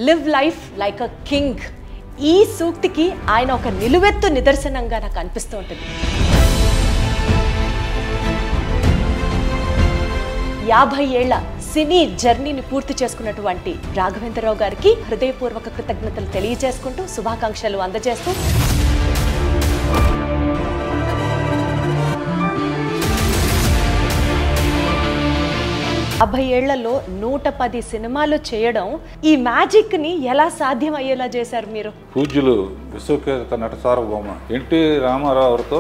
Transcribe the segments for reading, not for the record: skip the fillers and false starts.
Live life like a king. ఈ సూక్తికి ఆయన ఒక నిలువెత్తు నిదర్శనంగా నాకు అనిపిస్తూ ఉంటుంది. 50 ఏళ్ల సినీ జర్నీని పూర్తి చేసుకున్నటువంటి రాఘవేంద్రరావు గారికి హృదయపూర్వక కృతజ్ఞతలు తెలియజేసుకుంటూ శుభాకాంక్షలు అందజేస్తూ 50 ఏళ్లలో 110 సినిమాలు చేయడం, ఈ మ్యాజిక్ ని ఎలా సాధ్యం అయ్యేలా చేశారు మీరు? పూజ్యులు విశ్వకేత నట సార్వభౌమ ఎన్టీ రామారావు గారితో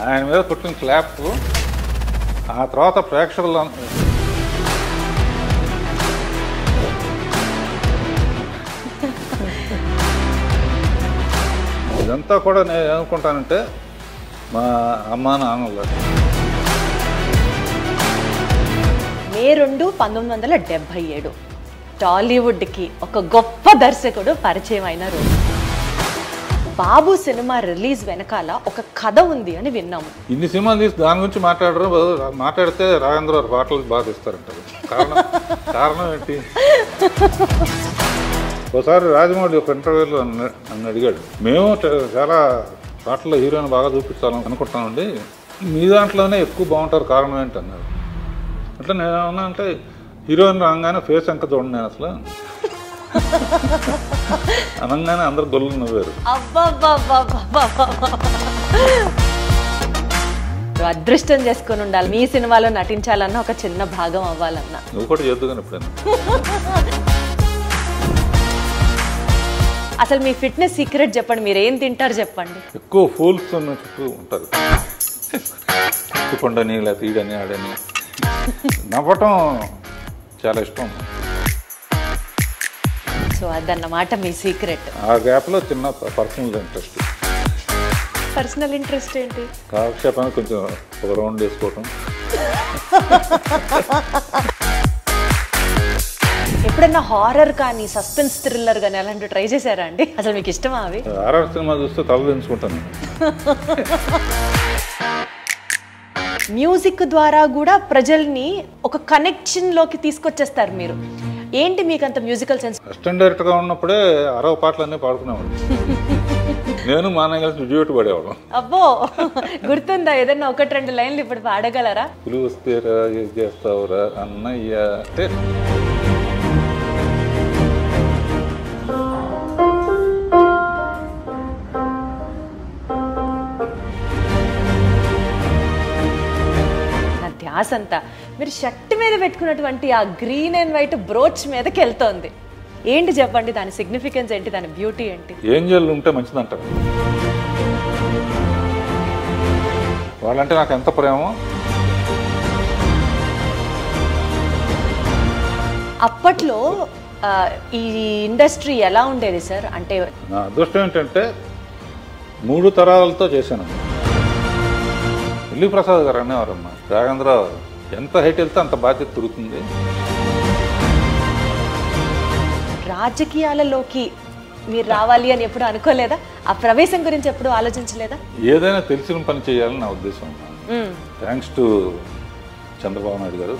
ఆయన మీద కొట్టిన క్లాప్, ఆ తర్వాత ప్రేక్షకులు ఇదంతా కూడా నేను ఏమనుకుంటానంటే మా అమ్మ నాన్నలు. మే 2, 1977 టాలీవుడ్కి ఒక గొప్ప దర్శకుడు పరిచయం అయిన రోజు. బాబు సినిమా రిలీజ్ వెనకాల ఒక కథ ఉంది అని విన్నాము. ఇన్ని సినిమాలు తీసి దాని గురించి మాట్లాడితే రాఘవేంద్ర గారు పాటలు బాగా ఇస్తారంటారు. కారణం ఏంటి? ఒకసారి రాజమౌళి ఒక ఇంటర్వ్యూలో నన్ను అడిగాడు, మేము చాలా పాటల్లో హీరోయిన్ బాగా చూపించాలని అనుకుంటామండి, మీ దాంట్లోనే ఎక్కువ బాగుంటారు, కారణం ఏంటి అన్నారు. అట్లా నేను ఏమన్నా అంటే హీరోయిన్ రాగానే ఫేస్ ఎంత చూడండి, నేను అసలు అనగానే అందరు గొల్లు నవ్వారు. అదృష్టం చేసుకుని ఉండాలి, మీ సినిమాలో నటించాలన్నా ఒక చిన్న భాగం అవ్వాలన్నా. నువ్వు కూడా చేద్దు కానీ ఎప్పుడైనా. అసలు మీ ఫిట్నెస్ సీక్రెట్ చెప్పండి, మీరు ఏం తింటారు చెప్పండి. ఎక్కువ ఫూల్స్ చుట్టూ ఉంటారు, కొండని ఇలా తీయడని ఆడని నవ్వటం చాలా ఇష్టం. సో అదన్నమాట మీ సీక్రెట్. ఆ గ్యాప్లో చిన్న పర్సనల్ ఇంట్రెస్ట్. పర్సనల్ ఇంట్రెస్ట్ ఏంటి? కాలక్షేపానికి కొంచెం ఒక రౌండ్ వేసుకోవటం. ఎప్పుడన్నా హారర్ కానీ సస్పెన్స్ థ్రిల్లర్ కానీ అలాంటివి ట్రై చేశారా అండి? అసలు మీకు ఇష్టమా అవి? హారర్ సినిమా చూస్తే తల దించుకుంటాను. మ్యూజిక్ ద్వారా కూడా ప్రజల్ని ఒక కనెక్షన్ లోకి తీసుకొచ్చేస్తారు మీరు. ఏంటి మీకు అంత మ్యూజికల్ సెన్స్? అసిస్టెంట్ డైరెక్టర్గా ఉన్నప్పుడే 60 పాటలన్నీ పాడుకునేవాడు. నేను మా అన్నయ్య కలిసి డ్యూట్ పడేవాడు. అబ్బో, గుర్తుందా ఏదన్నా 1-2 లైన్లు ఇప్పుడు పాడగలరా? పులి వస్తేరా ఏం చేస్తావురా అన్నయ్య అంటే ధ్యాసంతా మీరు షర్ట్ మీద పెట్టుకున్నటువంటి ఆ గ్రీన్ అండ్ వైట్ బ్రోచ్ మీదకి వెళ్తోంది. ఏంటి చెప్పండి, దాని సిగ్నిఫికెన్స్ ఏంటి, దాని బ్యూటీ ఏంటి? ఏంజెల్ ఉంటే మంచిదంటారు వాళ్ళంటే నాకు ఎంత ప్రేమో. అప్పట్లో ఈ ఇండస్ట్రీ ఎలా ఉండేది సార్? అంటే నా అదృష్టం ఏంటంటే 3 తరాలతో చేశాను. ఎల్లి ప్రసాద్ గారు అనేవారమ్మా, రాఘవేంద్రరావు ఎంత హైట్ వెళ్తే అంత బాధ్యత తిరుగుతుంది. రాజకీయాలలోకి మీరు రావాలి అని ఎప్పుడు అనుకోలేదా? ఆ ప్రవేశం గురించి ఎప్పుడు ఆలోచించలేదా? ఏదైనా తెలిసిన పని చేయాలని నా ఉద్దేశం. థ్యాంక్స్ టు చంద్రబాబు నాయుడు గారు.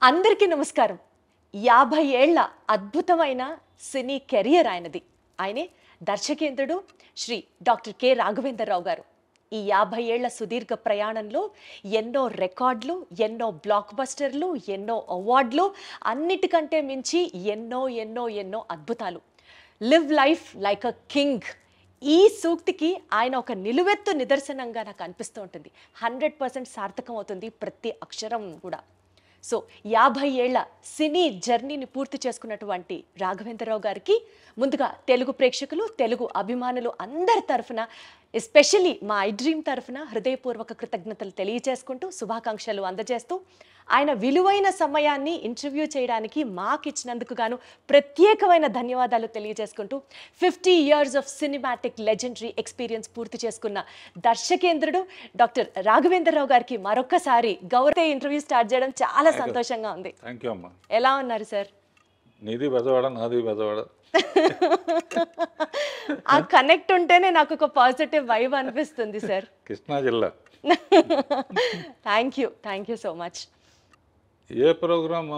అందరికీ నమస్కారం. 50 ఏళ్ల అద్భుతమైన సినీ కెరియర్ ఆయనది. ఆయనే దర్శకేంద్రుడు శ్రీ డాక్టర్ కె రాఘవేంద్రరావు గారు. ఈ 50 ఏళ్ల సుదీర్ఘ ప్రయాణంలో ఎన్నో రికార్డులు, ఎన్నో బ్లాక్ బస్టర్లు, ఎన్నో అవార్డులు, అన్నిటికంటే మించి ఎన్నో ఎన్నో ఎన్నో అద్భుతాలు. Live life like a king. ఈ సూక్తికి ఆయన ఒక నిలువెత్తు నిదర్శనంగా నాకు అనిపిస్తూ ఉంటుంది. 100% సార్థకం అవుతుంది ప్రతి అక్షరం కూడా. సో 50 ఏళ్ల సినీ జర్నీని పూర్తి చేసుకున్నటువంటి రాఘవేంద్రరావు గారికి ముందుగా తెలుగు ప్రేక్షకులు, తెలుగు అభిమానులు అందరి తరఫున, ఎస్పెషల్లీ మా ఐ డ్రీమ్ తరఫున హృదయపూర్వక కృతజ్ఞతలు తెలియజేసుకుంటూ శుభాకాంక్షలు అందజేస్తూ ఆయన విలువైన సమయాన్ని ఇంటర్వ్యూ చేయడానికి మాకు ఇచ్చినందుకు గాను ప్రత్యేకమైన ధన్యవాదాలు తెలియజేసుకుంటూ 50 years of cinematic legendary experience పూర్తి చేసుకున్న దర్శకేంద్రుడు డాక్టర్ రాఘవేంద్రరావు గారికి మరొక్కసారి గౌరవ ఇంటర్వ్యూ స్టార్ట్ చేయడం చాలా సంతోషంగా ఉంది. ఎలా ఉన్నారు సార్? నీది బెజవాడ, నాది బెజవాడ. ఆ కనెక్ట్ ఉంటేనే నాకు ఒక పాజిటివ్ వైబ్ అనిపిస్తుంది సార్. కృష్ణా జిల్లా. Thank you so much. ఏ ప్రోగ్రామ్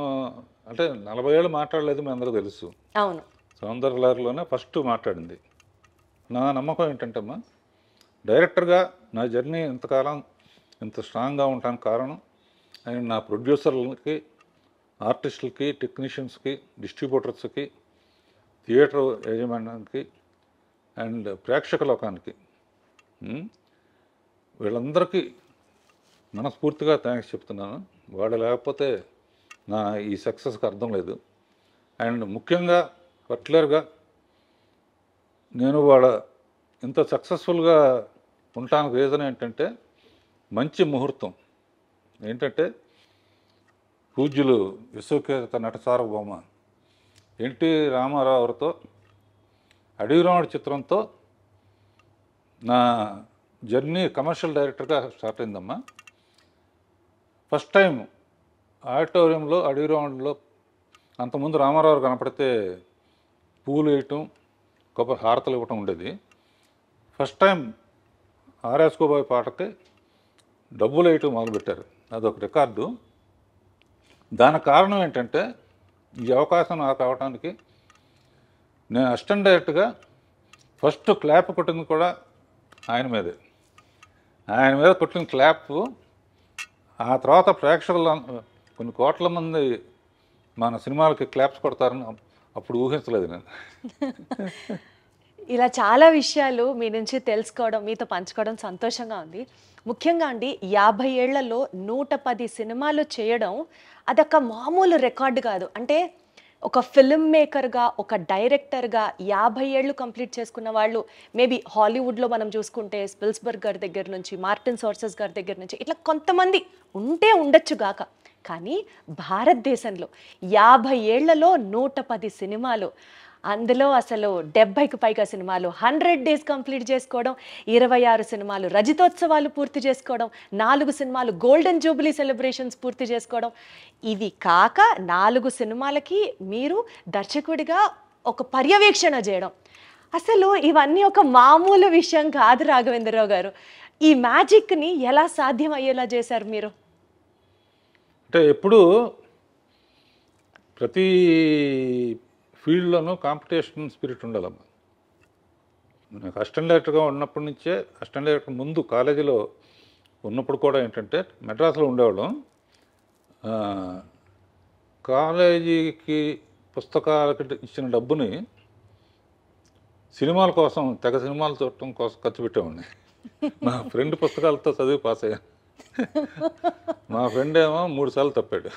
అంటే 40 ఏళ్ళు మాట్లాడలేదు, మీ అందరూ తెలుసు. అవును. సౌందర్యలహరిలోనే ఫస్ట్ మాట్లాడింది. నా నమ్మకం ఏంటంటమ్మా, డైరెక్టర్గా నా జర్నీ ఇంతకాలం ఇంత స్ట్రాంగ్గా ఉండడానికి కారణం అండ్ నా ప్రొడ్యూసర్లకి, ఆర్టిస్టులకి, టెక్నీషియన్స్కి, డిస్ట్రిబ్యూటర్స్కి, థియేటర్ యాజమాన్యానికి అండ్ ప్రేక్షక లోకానికి వీళ్ళందరికీ మనస్ఫూర్తిగా థ్యాంక్స్ చెప్తున్నాను. వాళ్ళు లేకపోతే నా ఈ సక్సెస్కి అర్థం లేదు. అండ్ ముఖ్యంగా పర్టికులర్గా నేను వాళ్ళ ఇంత సక్సెస్ఫుల్గా ఉండటానికి రీజన్ ఏంటంటే మంచి ముహూర్తం ఏంటంటే పూజ్యులు విశ్వకేత నట సార్వభౌమ ఎన్టీ రామారావు గారితో అడవిరాముడు చిత్రంతో నా జర్నీ కమర్షియల్ డైరెక్టర్గా స్టార్ట్ అయిందమ్మా. ఫస్ట్ టైం ఆడిటోరియంలో అడవిరాముడిలో అంతకుముందు రామారావు గారు కనపడితే పూలు వేయటం, కొబ్బరి హారతలు ఇవ్వటం ఉండేది. ఫస్ట్ టైం ఆర్ఎస్కోబాయ్ పాటకి డబ్బులు వేయటం మొదలుపెట్టారు. అదొక రికార్డు. దానికి కారణం ఏంటంటే ఈ అవకాశం నాకు రావడానికి నేను అసిస్టెంట్ డైరెక్టర్గా ఫస్ట్ క్లాప్ కొట్టింది కూడా ఆయన మీదే. ఆయన మీద కొట్టిన క్లాప్ ఆ తర్వాత ప్రేక్షకులు కొన్ని కోట్ల మంది మన సినిమాలకి క్లాప్స్ కొడతారని అప్పుడు ఊహించలేదు నేను. ఇలా చాలా విషయాలు మీ నుంచి తెలుసుకోవడం, మీతో పంచుకోవడం సంతోషంగా ఉంది. ముఖ్యంగా అండి 50 ఏళ్లలో 110 సినిమాలు చేయడం అదొక మామూలు రికార్డు కాదు. అంటే ఒక ఫిల్మ్ మేకర్గా, ఒక డైరెక్టర్గా 50 ఏళ్ళు కంప్లీట్ చేసుకున్న వాళ్ళు మేబీ హాలీవుడ్లో మనం చూసుకుంటే స్పిల్స్బర్గ్ గారి దగ్గర నుంచి, మార్టిన్ సోర్సెస్ గారి దగ్గర నుంచి ఇట్లా కొంతమంది ఉంటే ఉండొచ్చు గాక, కానీ భారతదేశంలో 50 ఏళ్లలో 110 సినిమాలు, అందులో అసలు 70కి పైగా సినిమాలు 100 డేస్ కంప్లీట్ చేసుకోవడం, 26 సినిమాలు రజతోత్సవాలు పూర్తి చేసుకోవడం, 4 సినిమాలు గోల్డెన్ జూబిలీ సెలబ్రేషన్స్ పూర్తి చేసుకోవడం, ఇది కాక 4 సినిమాలకి మీరు దర్శకుడిగా ఒక పర్యవేక్షణ చేయడం, అసలు ఇవన్నీ ఒక మామూలు విషయం కాదు రాఘవేంద్రరావు గారు. ఈ మ్యాజిక్ని ఎలా సాధ్యం అయ్యేలా చేశారు మీరు? అంటే ఎప్పుడు ప్రతి ఫీల్డ్లోనూ కాంపిటీషన్ స్పిరిట్ ఉండాలమ్మా. నాకు అసిస్టెంట్ డైరెక్టర్గా ఉన్నప్పటి నుంచే, అసిస్టెంట్ డైరెక్టర్ ముందు కాలేజీలో ఉన్నప్పుడు కూడా ఏంటంటే మెడ్రాస్లో ఉండేవాళ్ళం. కాలేజీకి పుస్తకాలకి ఇచ్చిన డబ్బుని సినిమాల కోసం, తెగ సినిమాలు చూడటం కోసం ఖర్చు పెట్టేవాడిని. మా ఫ్రెండ్ పుస్తకాలతో చదివి పాస్ అయ్యాను. మా ఫ్రెండ్ ఏమో 3 సార్లు తప్పాడు.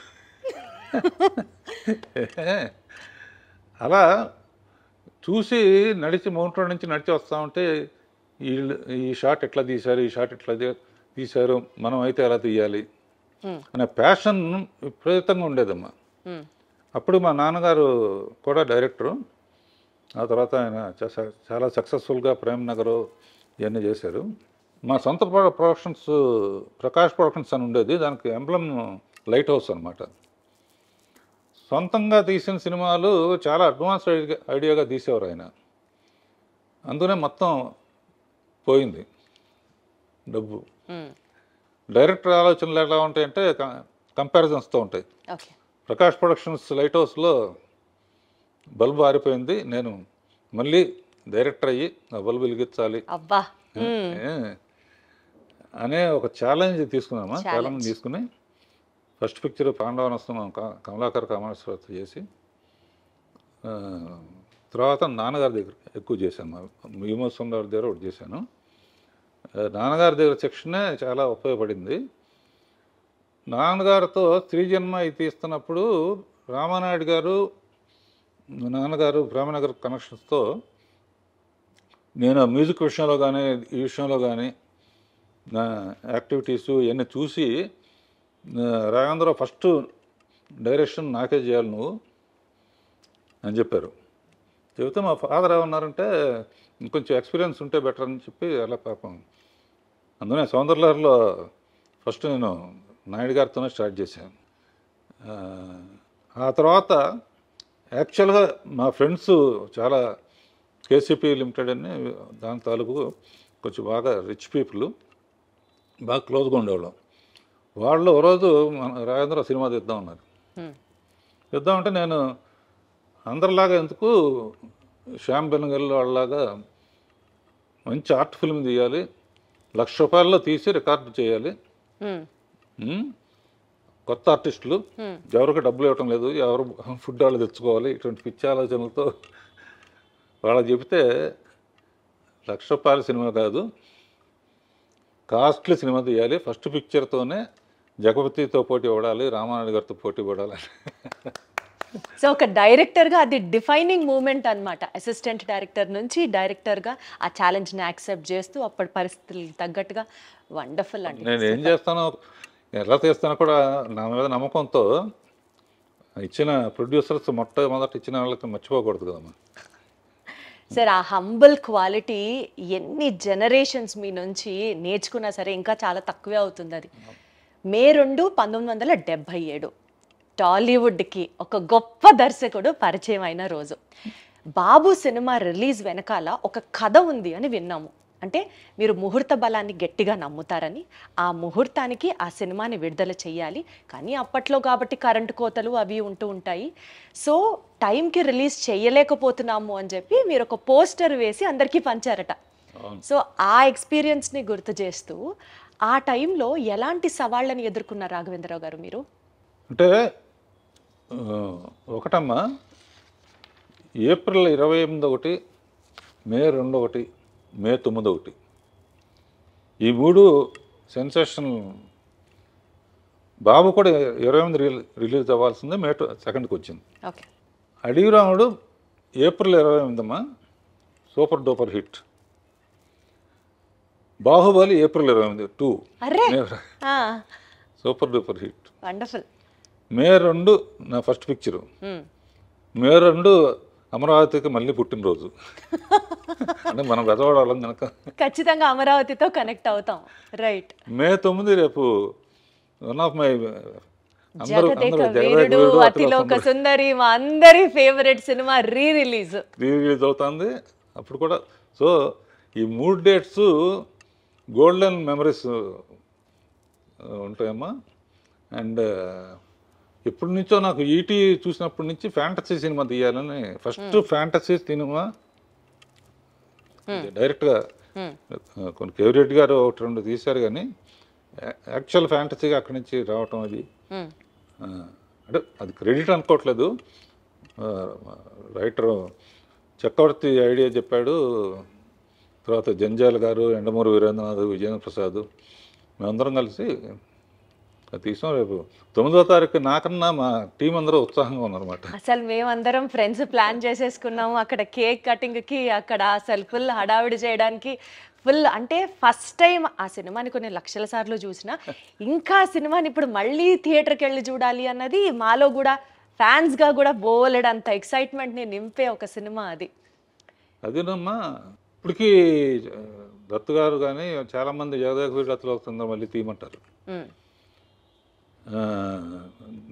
అలా చూసి నడిచి మౌంట్ రోడ్ నుంచి నడిచి వస్తూ ఉంటే ఈ షాట్ ఎట్లా తీశారు, ఈ షాట్ ఎట్లా తీశారు, మనం అయితే ఎలా తీయాలి అనే ప్యాషన్ విపరీతంగా ఉండేదమ్మా. అప్పుడు మా నాన్నగారు కూడా డైరెక్టరు. ఆ తర్వాత ఆయన చాలా సక్సెస్ఫుల్గా ప్రేమ్ నగర్ ఇవన్నీ చేశారు. మా సొంత ప్రొడక్షన్స్ ప్రకాష్ ప్రొడక్షన్స్ అని ఉండేది. దానికి ఎంబ్లమ్ లైట్ హౌస్ అనమాట. సొంతంగా తీసిన సినిమాలు చాలా అడ్వాన్స్ ఐడియాగా తీసేవారు ఆయన. అందుకనే మొత్తం పోయింది డబ్బు. డైరెక్టర్ ఆలోచనలు ఎలా ఉంటాయంటే కంపారిజన్స్తో ఉంటాయి. ప్రకాష్ ప్రొడక్షన్స్ లైట్ హౌస్లో బల్బు ఆరిపోయింది, నేను మళ్ళీ డైరెక్టర్ అయ్యి ఆ బల్బు వెలిగించాలి అనే ఒక ఛాలెంజ్ తీసుకున్నామా. ఛాలెంజ్ తీసుకుని ఫస్ట్ పిక్చర్ పాండవనస్తం కమలాకర్ కామేశ్వరతో చేసి, తర్వాత నాన్నగారి దగ్గర ఎక్కువ చేశాను. విమోచన్ గారి దగ్గర ఒకటి చేశాను. నాన్నగారి దగ్గర సెక్షనే చాలా ఉపయోగపడింది. నాన్నగారితో స్త్రీజన్మ ఇది తీస్తున్నప్పుడు రామానాయుడు గారు, నాన్నగారు ప్రేమనగర్ కనెక్షన్స్తో నేను మ్యూజిక్ విషయంలో కానీ, ఈ విషయంలో కానీ నా యాక్టివిటీసు ఇవన్నీ చూసి, రాఘవేంద్రరావు ఫస్ట్ డైరెక్షన్ నాకే చేయాలి నువ్వు అని చెప్పారు. చెబితే మా ఫాదర్ ఏమన్నారంటే ఇంకొంచెం ఎక్స్పీరియన్స్ ఉంటే బెటర్ అని చెప్పి అలా పాపం. అందుకనే సౌందర్యలహరిలో ఫస్ట్ నేను నాయుడు గారితోనే స్టార్ట్ చేశాను. ఆ తర్వాత యాక్చువల్గా మా ఫ్రెండ్స్ చాలా కేసీపీ లిమిటెడ్ అని దాని తాలూకు కొంచెం బాగా రిచ్ పీపుల్, బాగా క్లోజ్గా ఉండేవాళ్ళం. వాళ్ళు ఓ రోజు మన రాజేంద్ర సినిమా తీద్దాం ఉన్నారు. తీద్దామంటే నేను అందరిలాగా ఎందుకు శ్యామ్ బెనగల్ వాళ్ళలాగా మంచి ఆర్ట్ ఫిల్మ్ తీయాలి, ₹1,00,000 తీసి రికార్డు చేయాలి, కొత్త ఆర్టిస్టులు ఎవరికి డబ్బులు ఇవ్వటం లేదు, ఎవరు ఫుడ్ వాళ్ళు తెచ్చుకోవాలి, ఇటువంటి పిచ్చి ఆలోచనలతో వాళ్ళకి చెబితే ₹1,00,000 సినిమా కాదు, కాస్ట్లీ సినిమా తీయాలి, ఫస్ట్ పిక్చర్తోనే జగపతితో పోటీ పడాలి, రామానాయుడు గారితో పోటీ పడాలి. సో ఒక డైరెక్టర్గా అది డిఫైనింగ్ మూమెంట్ అనమాట. అసిస్టెంట్ డైరెక్టర్ నుంచి డైరెక్టర్గా ఆ ఛాలెంజ్ని యాక్సెప్ట్ చేస్తూ అప్పటి పరిస్థితులకు తగ్గట్టుగా వండర్ఫుల్ అండి. నేను ఏం చేస్తానో ఎలా తీస్తానో కూడా నా మీద నమ్మకంతో ఇచ్చిన ప్రొడ్యూసర్స్ మొట్టమొదట ఇచ్చిన వాళ్ళకి మర్చిపోకూడదు కదమ్మా. సార్ ఆ హంబుల్ క్వాలిటీ ఎన్ని జనరేషన్స్ మీ నుంచి నేర్చుకున్నా సరే ఇంకా చాలా తక్కువే అవుతుంది. అది మే 2, 1977 టాలీవుడ్కి ఒక గొప్ప దర్శకుడు పరిచయం అయిన రోజు. బాబు సినిమా రిలీజ్ వెనకాల ఒక కథ ఉంది అని విన్నాము. అంటే మీరు ముహూర్త బలాన్ని గట్టిగా నమ్ముతారని, ఆ ముహూర్తానికి ఆ సినిమాని విడుదల చేయాలి, కానీ అప్పట్లో కాబట్టి కరెంటు కోతలు అవి ఉంటూ ఉంటాయి, సో టైంకి రిలీజ్ చేయలేకపోతున్నాము అని చెప్పి మీరు ఒక పోస్టర్ వేసి అందరికీ పంచారట. సో ఆ ఎక్స్పీరియన్స్ని గుర్తు చేస్తూ ఆ టైంలో ఎలాంటి సవాళ్ళని ఎదుర్కొన్నారు రాఘవేంద్రరావు గారు మీరు? అంటే ఒకటమ్మా, ఏప్రిల్ 28 ఒకటి, మే 2 ఒకటి, మే 9 ఒకటి, ఈ 3 సెన్సేషన్. బాబు కూడా 28 రిలీజ్ అవ్వాల్సిందే, మే 2కి వచ్చింది. Okay. Adaviramudu April 28 super duper hit. Baahubali April 28 super duper hit. Wonderful. May 2 నా ఫస్ట్ పిక్చరు. మే 2 అమరావతికి మళ్ళీ పుట్టినరోజు. అంటే మనం వెదవాడాలం కనుక ఖచ్చితంగా అమరావతితో కనెక్ట్ అవుతాం. రైట్. మే 9 రేపు one of my Veerudu Athiloka Sundari మా అందరి ఫేవరెట్ సినిమా రీ రిలీజ్ అవుతుంది అప్పుడు కూడా. సో ఈ 3 డేట్స్ గోల్డెన్ మెమరీస్ ఉంటాయమ్మా. అండ్ ఎప్పటి నుంచో నాకు ఈటీ చూసినప్పటి నుంచి ఫ్యాంటసీ సినిమా తీయాలని, ఫస్ట్ ఫ్యాంటసీ సినిమా డైరెక్ట్గా కొన్ని కేవిరెడ్డి గారు 1-2 తీశారు, కానీ యాక్చువల్ ఫ్యాంటసీగా అక్కడి నుంచి రావటం అది అంటే అది క్రెడిట్ అనుకోవట్లేదు. రైటర్ చక్రవర్తి ఐడియా చెప్పాడు, తర్వాత జంజాల్ గారు, ఎండమూరి వీరేంద్రనాథ్, విజయేంద్ర ప్రసాద్, మేమందరం కలిసి తీసాం. రేపు 9వ తారీఖు నాకన్నా మా టీం అందరూ ఉత్సాహంగా ఉన్నారన్నమాట. అసలు మేమందరం ఫ్రెండ్స్ ప్లాన్ చేసేసుకున్నాము అక్కడ కేక్ కటింగ్కి, అక్కడ అసలు ఫుల్ హడావిడి చేయడానికి ఫుల్. అంటే ఫస్ట్ టైం ఆ సినిమాని కొన్ని లక్షల సార్లు చూసినా ఇంకా ఆ సినిమాని ఇప్పుడు మళ్ళీ థియేటర్కి వెళ్ళి చూడాలి అన్నది మాలో కూడా ఫ్యాన్స్గా కూడా బోలెడంత ఎక్సైట్మెంట్ని నింపే ఒక సినిమా అది. అదేనమ్మా, ఇప్పటికీ దత్తు గారు కానీ చాలామంది జగదేక వీరుడు అతిలోక మళ్ళీ తీయమంటారు.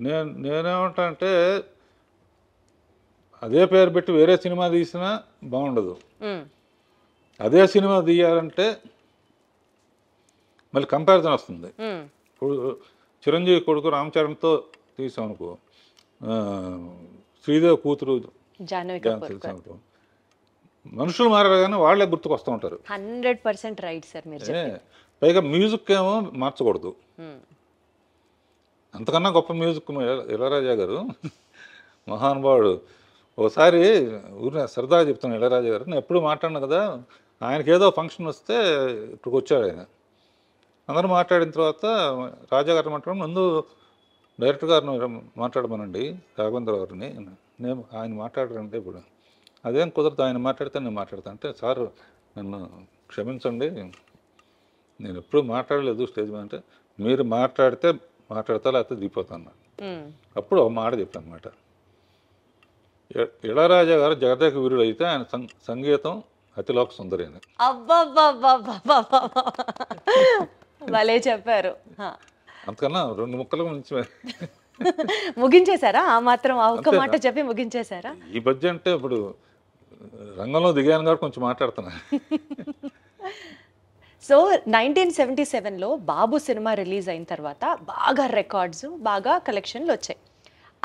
నేనేమంటా అంటే అదే పేరు పెట్టి వేరే సినిమా తీసినా బాగుండదు. అదే సినిమా తీయాలంటే మళ్ళీ కంపారిజన్ వస్తుంది. చిరంజీవి కొడుకు రామ్ చరణ్తో తీసాం అనుకో, శ్రీదేవి కూతురు జాహ్నవి, మనుషులు మారారు కానీ వాళ్ళే గుర్తుకు వస్తూ ఉంటారు. 100% రైట్ సార్ మీరు చెప్పేది. పైగా మ్యూజిక్ ఏమో మార్చకూడదు. అంతకన్నా గొప్ప మ్యూజిక్ ఇళయరాజా గారు, మహానుభావుడు. ఒకసారి ఊరిని సరదాగా చెప్తాను, ఇళయరాజా గారు నేను ఎప్పుడు మాట్లాడినా కదా, ఆయనకి ఏదో ఫంక్షన్ వస్తే ఇక్కడికి వచ్చాడు ఆయన. అందరూ మాట్లాడిన తర్వాత రాజా గారు మాట్లాడడం, ముందు డైరెక్టర్ గారిని మాట్లాడమనండి రాఘవేంద్ర గారిని, నేను ఆయన మాట్లాడరంటే ఇప్పుడు అదేం కుదరదు, ఆయన మాట్లాడితే నేను మాట్లాడతాను అంటే, సార్ నన్ను క్షమించండి, నేను ఎప్పుడు మాట్లాడలేదు స్టేజ్ మీద అంటే, మీరు మాట్లాడితే మాట్లాడతా లేకపోతే దిగిపోతాను. అప్పుడు ఒక మాట చెప్పాను అనమాట, ఇళయరాజా గారు జగదేక వీరుడు అయితే ఆయన సంగీతం అతిలోక సుందరి అని. భలే చెప్పారు. అంతకన్నా 2 ముక్కల నుంచి ముగించేశారా? ఆ మాత్రం ఆ ఒక్క అంతే. మాట చెప్పి ముగించేశారా? ఈ మధ్య అంటే ఇప్పుడు రంగంలో దిగాను కాబట్టి కొంచెం మాట్లాడుతున్నా. సో 1977లో బాబు సినిమా రిలీజ్ అయిన తర్వాత బాగా రికార్డ్స్, బాగా కలెక్షన్లు వచ్చాయి.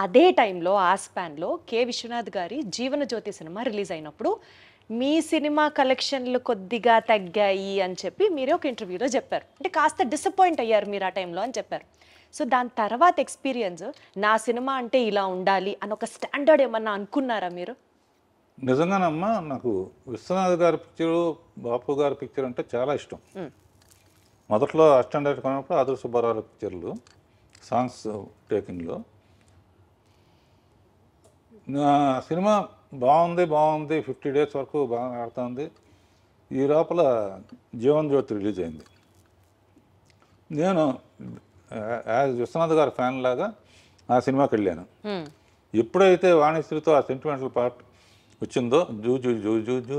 అదే టైంలో ఆ స్పాన్లో కె విశ్వనాథ్ గారి జీవనజ్యోతి సినిమా రిలీజ్ అయినప్పుడు మీ సినిమా కలెక్షన్లు కొద్దిగా తగ్గాయి అని చెప్పి మీరే ఒక ఇంటర్వ్యూలో చెప్పారు. అంటే కాస్త డిసప్పాయింట్ అయ్యారు మీరు ఆ టైంలో అని చెప్పారు. సో దాని తర్వాత ఎక్స్పీరియన్స్, నా సినిమా అంటే ఇలా ఉండాలి అని ఒక స్టాండర్డ్ ఏమన్నా అనుకున్నారా మీరు? నిజంగానమ్మా నాకు విశ్వనాథ్ గారి పిక్చరు, బాపు గారి పిక్చర్ అంటే చాలా ఇష్టం. మొదట్లో అస్టాండర్డ్ కొన్నప్పుడు ఆదర్ సుబ్బారావు పిక్చర్లు సాంగ్స్ టేకింగ్లో నా సినిమా బాగుంది 50 డేస్ వరకు బాగా ఆడుతుంది. ఈ లోపల జీవన్ జ్యోతి రిలీజ్ అయింది. నేను యాజ్ విశ్వనాథ్ గారి ఫ్యాన్ లాగా ఆ సినిమాకి వెళ్ళాను. ఎప్పుడైతే వాణిశ్రీతో ఆ సెంటిమెంటల్ పార్ట్ వచ్చిందో, zoo zoo zoo zoo zoo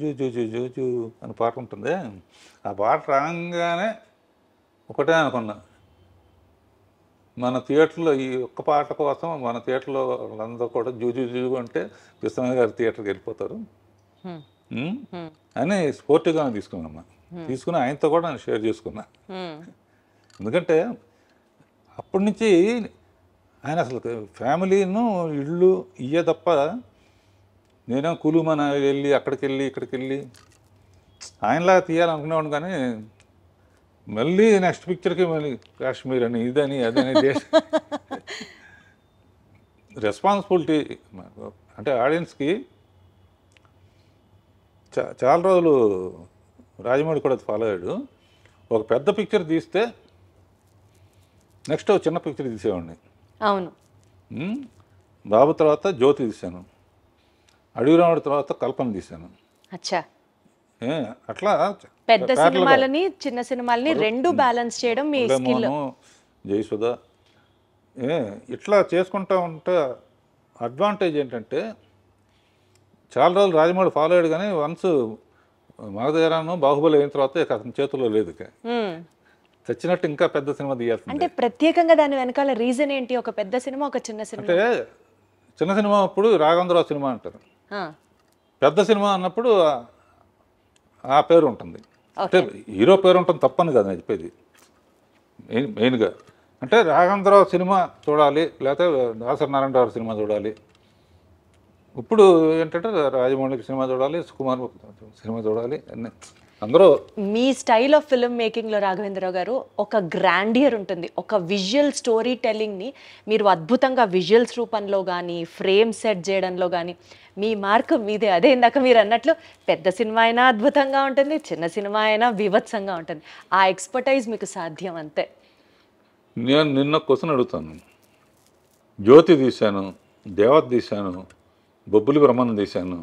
zoo zoo zoo zoo zoo అని పాట ఉంటుంది, ఆ పాట రాగానే ఒకటే అనుకున్నా, మన థియేటర్లో ఈ ఒక్క పాట కోసం మన థియేటర్లో వాళ్ళందరూ కూడా జూ జూ జూ అంటే విశ్వనాథ్ గారి థియేటర్కి వెళ్ళిపోతారు అని స్పోర్టివ్గా తీసుకున్నామ్మా. తీసుకుని ఆయనతో కూడా నేను షేర్ చేసుకున్నా. ఎందుకంటే అప్పటి నుంచి ఆయన అసలు ఫ్యామిలీను ఇళ్ళు ఇయ్యే తప్ప, నేనే కులుమన వెళ్ళి అక్కడికి వెళ్ళి ఇక్కడికి వెళ్ళి ఆయనలాగా తీయాలనుకునేవాడు. కానీ మళ్ళీ నెక్స్ట్ పిక్చర్కి మళ్ళీ కాశ్మీర్ అని ఇదని అదని రెస్పాన్సిబిలిటీ అంటే ఆడియన్స్కి. చాలా రోజులు రాజమౌళి కూడా ఫాలో అయ్యాడు. ఒక పెద్ద పిక్చర్ తీస్తే నెక్స్ట్ ఒక చిన్న పిక్చర్ తీసేవాడిని. అవును. బాబు తర్వాత జ్యోతి తీశాను, అడవిరాముడి తర్వాత కల్పన తీశాను. అచ్చా. అట్లా పెద్ద సినిమాలని చిన్న సినిమాలని రెండు బ్యాలెన్స్ చేయడం మీ స్కిల్. జయసుధ ఇట్లా చేసుకుంటా ఉంటే అడ్వాంటేజ్ ఏంటంటే, చాలా రోజులు రాజమౌళి ఫాలో అయ్యాడు కానీ వన్స్ మగధీరాను బాహుబలి అయిన తర్వాత ఇక అతని చేతుల్లో లేదు. తెచ్చినట్టు ఇంకా పెద్ద సినిమా తీయాల్సింది. అంటే ప్రత్యేకంగా దాని వెనకాల రీజన్ ఏంటి? ఒక పెద్ద సినిమా, ఒక చిన్న సినిమా. అంటే చిన్న సినిమా అప్పుడు రాఘవేంద్రరావు సినిమా అంటారు, పెద్ద సినిమా అన్నప్పుడు ఆ పేరు ఉంటుంది. అంటే హీరో పేరు ఉంటుంది తప్పని కదా నేను చెప్పేది. మెయిన్గా అంటే రాఘవేంద్రరావు సినిమా చూడాలి, లేకపోతే దాసరి నారాయణరావు సినిమా చూడాలి. ఇప్పుడు ఏంటంటే రాజమౌళి సినిమా చూడాలి, సుకుమార్ సినిమా చూడాలి, అన్నీ అందరూ. మీ స్టైల్ ఆఫ్ ఫిల్మ్ మేకింగ్లో రాఘవేంద్రరావు గారు ఒక గ్రాండియర్ ఉంటుంది. ఒక విజువల్ స్టోరీ టెల్లింగ్ని మీరు అద్భుతంగా విజువల్స్ రూపంలో కానీ, ఫ్రేమ్ సెట్ చేయడంలో కానీ మీ మార్క్ మీదే. అదే ఇందాక మీరు అన్నట్లు పెద్ద సినిమా అయినా అద్భుతంగా ఉంటుంది, చిన్న సినిమా అయినా బీభత్సంగా ఉంటుంది. ఆ ఎక్స్పర్టైజ్ మీకు సాధ్యం అంతే. నేను నిన్న క్వశ్చన్ అడుగుతాను. జ్యోతి తీశాను, దేవత తీశాను, బొబ్బులి బ్రహ్మను తీశాను,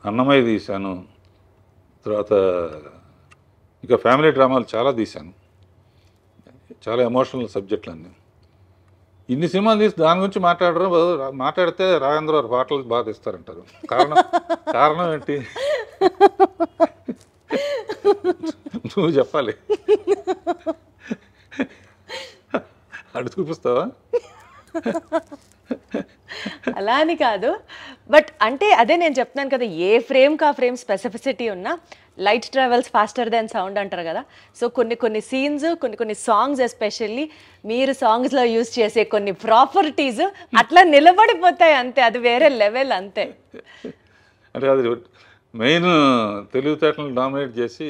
అన్నమయ్య తీశాను, తర్వాత ఇక ఫ్యామిలీ డ్రామాలు చాలా తీశాను, చాలా ఎమోషనల్ సబ్జెక్టులన్నీ. ఇన్ని సినిమాలు తీసి దాని గురించి మాట్లాడితే రాఘవేంద్ర పాటలు బాగా తీస్తారంటారు. కారణం ఏంటి నువ్వు చెప్పాలి. అడు చూపిస్తావా? అలా అని కాదు, బట్ అంటే అదే నేను చెప్తున్నాను కదా, ఏ ఫ్రేమ్కి ఆ ఫ్రేమ్ స్పెసిఫిసిటీ ఉన్నా light travels faster than sound అంటారు కదా. సో కొన్ని సీన్స్, కొన్ని సాంగ్స్ ఎస్పెషల్లీ మీరు సాంగ్స్లో యూజ్ చేసే కొన్ని ప్రాపర్టీస్ అట్లా నిలబడిపోతాయి అంతే. అది వేరే లెవెల్ అంతే. అంటే అది మెయిన్ తెలివితేటలను డామినేట్ చేసి,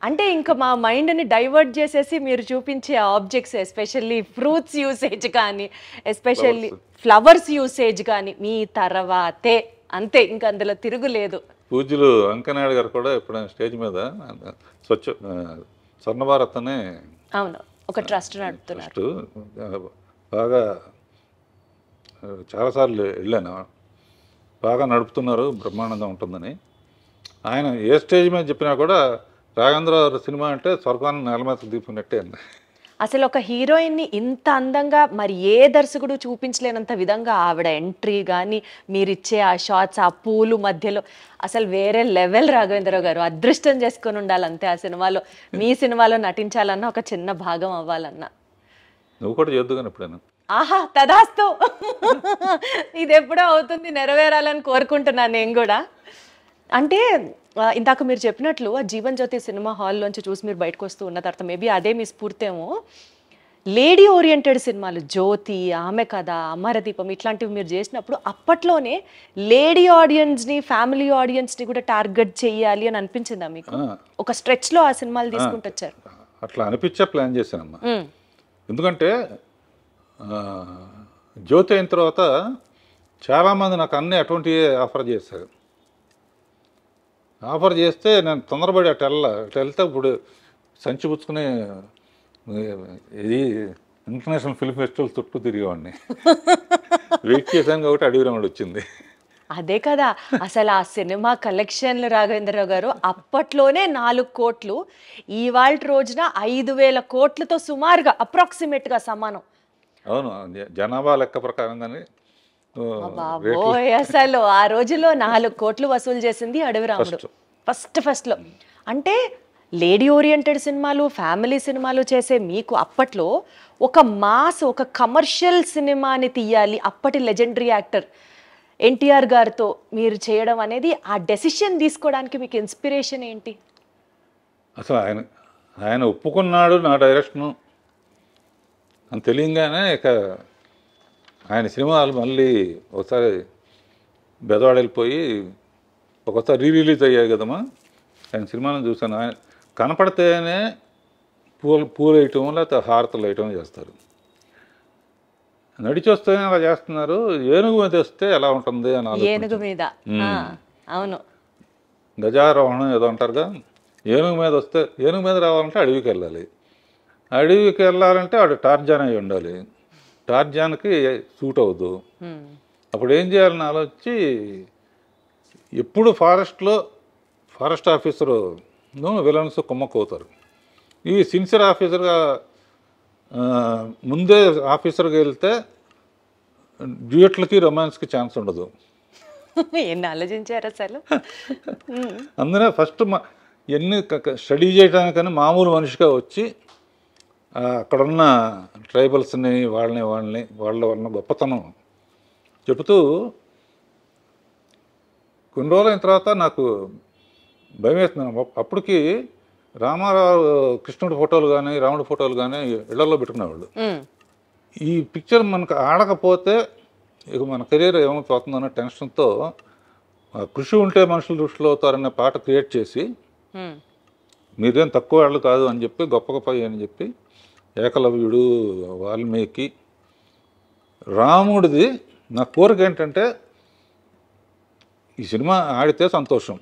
అంటే ఇంకా మా మైండ్ని డైవర్ట్ చేసేసి మీరు చూపించే ఆబ్జెక్ట్స్, ఎస్పెషల్లీ ఫ్రూట్స్ యూసేజ్ కానీ, ఎస్పెషల్లీ ఫ్లవర్స్ యూసేజ్ కానీ మీ తర్వాతే అంతే, ఇంకా అందులో తిరుగులేదు. పూజ్యులు వెంకయ్యనాయుడు గారు కూడా ఎప్పుడైనా స్టేజ్ మీద స్వర్ణ భారత్ అనే అవును ఒక ట్రస్ట్ నడుపుతున్నారు. బాగా చాలాసార్లు వెళ్ళాను, బాగా నడుపుతున్నారు, బ్రహ్మాండంగా ఉంటుందని. ఆయన ఏ స్టేజ్ మీద చెప్పినా కూడా రాఘవేంద్ర సినిమా అంటే స్వర్గాన్ని నేల మీద దీపుకున్నట్టే అండి. అసలు ఒక హీరోయిన్ని ఇంత అందంగా మరి ఏ దర్శకుడు చూపించలేనంత విధంగా ఆవిడ ఎంట్రీ కానీ, మీరిచ్చే ఆ షార్ట్స్, ఆ పూలు మధ్యలో అసలు వేరే లెవెల్. రాఘవేంద్రరావు గారు అదృష్టం చేసుకొని ఉండాలంతే ఆ సినిమాలో, మీ సినిమాలో నటించాలన్నా, ఒక చిన్న భాగం అవ్వాలన్నా. నువ్వు కూడా చేద్దు కానీ ఎప్పుడైనా. ఆహా తదాస్తు. ఇది ఎప్పుడో అవుతుంది, నెరవేరాలని కోరుకుంటున్నాను నేను కూడా. అంటే ఇందాక మీరు చెప్పినట్లు ఆ జీవన్ జ్యోతి సినిమా హాల్లోంచి చూసి మీరు బయటకు వస్తూ ఉన్న తర్వాత మేబీ అదే మీ స్ఫూర్తేమో. లేడీ ఓరియంటెడ్ సినిమాలు జ్యోతి, ఆమె కథ, అమరదీపం ఇట్లాంటివి మీరు చేసినప్పుడు అప్పట్లోనే లేడీ ఆడియన్స్ని, ఫ్యామిలీ ఆడియన్స్ని కూడా టార్గెట్ చేయాలి అని అనిపించిందా మీకు? ఒక స్ట్రెచ్లో ఆ సినిమాలు తీసుకుంటూ వచ్చారు. అట్లా అనిపించే ప్లాన్ చేశానమ్మా. ఎందుకంటే జ్యోతి అయిన తర్వాత చాలామంది నాకు అన్నీ అటువంటివి ఆఫర్ చేశారు. ఆఫర్ చేస్తే నేను తొందరపడి అటు వెళ్తే ఇప్పుడు సంచి పుచ్చుకుని ఇది ఇంటర్నేషనల్ ఫిల్మ్ ఫెస్టివల్ చుట్టూ తిరిగేవాడిని. వెయిట్ చేశాను కాబట్టి అడవి రాముడు వచ్చింది. అదే కదా అసలు ఆ సినిమా కలెక్షన్లు రాఘవేంద్రరావు గారు అప్పట్లోనే 4 కోట్లు, ఇవాళ రోజున 5,000 కోట్లతో సుమారుగా అప్రాక్సిమేట్గా సమానం. అవును, జనాభా లెక్క ప్రకారంగానే. బాబోయ్, అసలు ఆ రోజులో 4 కోట్లు వసూలు చేసింది అడవి రాముడు ఫస్ట్లో. అంటే లేడీ ఓరియంటెడ్ సినిమాలు, ఫ్యామిలీ సినిమాలు చేసే మీకు అప్పట్లో ఒక మాస్, ఒక కమర్షియల్ సినిమాని తీయాలి, అప్పటి లెజెండరీ యాక్టర్ ఎన్టీఆర్ గారితో మీరు చేయడం అనేది, ఆ డెసిషన్ తీసుకోవడానికి మీకు ఇన్స్పిరేషన్ ఏంటి? అసలు ఆయన ఒప్పుకున్నాడు నా డైరెక్షను అని తెలియగానే ఇక ఆయన సినిమాలు మళ్ళీ ఒకసారి బెదవాడ వెళ్ళిపోయి ఒకసారి రిలీజ్ అయ్యాయి కదమ్మా. ఆయన సినిమాలను చూశాను. ఆయన కనపడితేనే పూలు వేయటం లేకపోతే హారతలు వేయటం చేస్తారు. నడిచి వస్తేనే అలా చేస్తున్నారు. ఏనుగు మీద వస్తే ఎలా ఉంటుంది అని ఏనుగు మీద, అవును, గజారోహణం ఏదో అంటారుగా. ఏనుగు మీద వస్తే, ఏనుగు మీద రావాలంటే అడవికి వెళ్ళాలి. అడవికి వెళ్ళాలంటే వాడు టార్జాన్ అయి ఉండాలి. టార్జాన్కి సూట్ అవ్వదు. అప్పుడు ఏం చేయాలని ఆలోచించి ఎప్పుడు ఫారెస్ట్ ఆఫీసరు విలన్స్ కుమ్మక్కవుతారు. ఈ సిన్సియర్ ఆఫీసర్గా ముందే ఆఫీసర్గా వెళ్తే డ్యూయట్లకి రొమాన్స్కి ఛాన్స్ ఉండదు. ఎన్ని ఆలోచించారు అసలు. అందునే ఫస్ట్ ఎన్ని స్టడీ చేయడానికని మామూలు మనిషిగా వచ్చి అక్కడున్న ట్రైబల్స్ని వాళ్ళ గొప్పతనం చెబుతూ కొన్ని రోజులైన తర్వాత నాకు భయం వేస్తున్నాను. అప్పటికి రామారావు కృష్ణుడి ఫోటోలు కానీ రాముడి ఫోటోలు కానీ ఇళ్లలో పెట్టుకునేవాళ్ళు. ఈ పిక్చర్ మనకు ఆడకపోతే ఇక మన కెరీర్ ఏమైపోతుందన్న టెన్షన్తో కృషి ఉంటే మనుషులు దృష్టిలో అవుతారనే పాట క్రియేట్ చేసి మీరేం తక్కువ వాళ్ళు కాదు అని చెప్పి గొప్ప అని చెప్పి ఏకలవ్యుడు, వాల్మీకి, రాముడిది నా కోరిక ఏంటంటే ఈ సినిమా ఆడితే సంతోషం,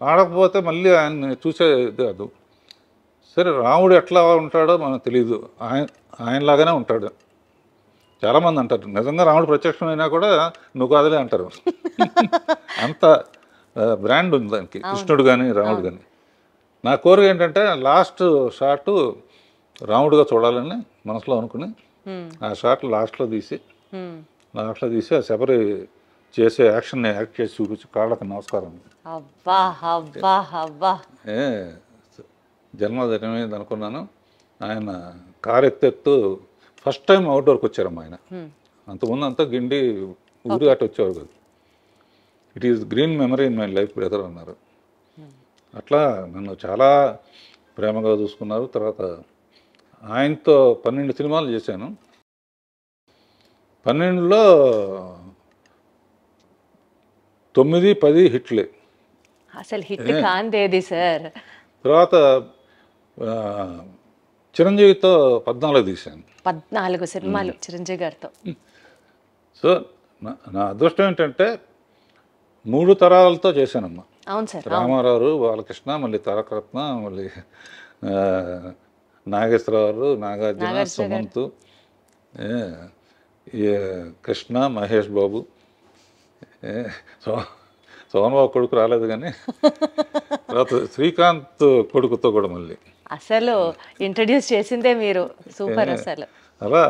ఆడకపోతే మళ్ళీ ఆయన చూసేది కాదు. సరే రాముడు ఎట్లా ఉంటాడో మనకు తెలియదు, ఆయనలాగానే ఉంటాడు. చాలామంది అంటారు నిజంగా రాముడు ప్రత్యక్షమైనా కూడా నువ్వు కాదులే అంటారు. అంత బ్రాండ్ ఉంది దానికి, కృష్ణుడు కానీ రాముడు కానీ. నా కోరిక ఏంటంటే లాస్ట్ షాట్ రాముడుగా చూడాలని మనసులో అనుకుని ఆ షాట్ లాస్ట్లో తీసి ఆ శబరి చేసే యాక్షన్ని యాక్ట్ చేసి చూపించి కాళ్ళకి నమస్కారం. జన్మదినమే అనుకున్నాను. ఆయన కారు ఎత్తెత్తు ఫస్ట్ టైం అవుట్డోర్కి వచ్చారమ్మా ఆయన. అంతకుముందు అంతా గిండి ఊరి అటు వచ్చేవారు కాదు. It is green memory in my life brother అన్నారు. అట్లా నన్ను చాలా ప్రేమగా చూసుకున్నారు. తర్వాత ఆయనతో 12 సినిమాలు చేశాను. 12లో 9, 10 హిట్లే. అసలు హిట్ కాందేది సార్. తర్వాత చిరంజీవితో 14 తీశాను. 14 సినిమాలు చిరంజీవి గారితో. సో నా అదృష్టం ఏంటంటే 3 తరాలతో చేశానమ్మా. అవును సార్. రామారావు, బాలకృష్ణ, మళ్ళీ తారకరత్న, మళ్ళీ నాగేశ్వరరావు, నాగార్జున, సుమంత్, కృష్ణ, మహేష్ బాబు, సోమన్ బాబు కొడుకు రాలేదు కానీ తర్వాత శ్రీకాంత్ కొడుకుతో కూడా మళ్ళీ అసలు ఇంట్రడ్యూస్ చేసిందే మీరు. సూపర్. అసలు అలా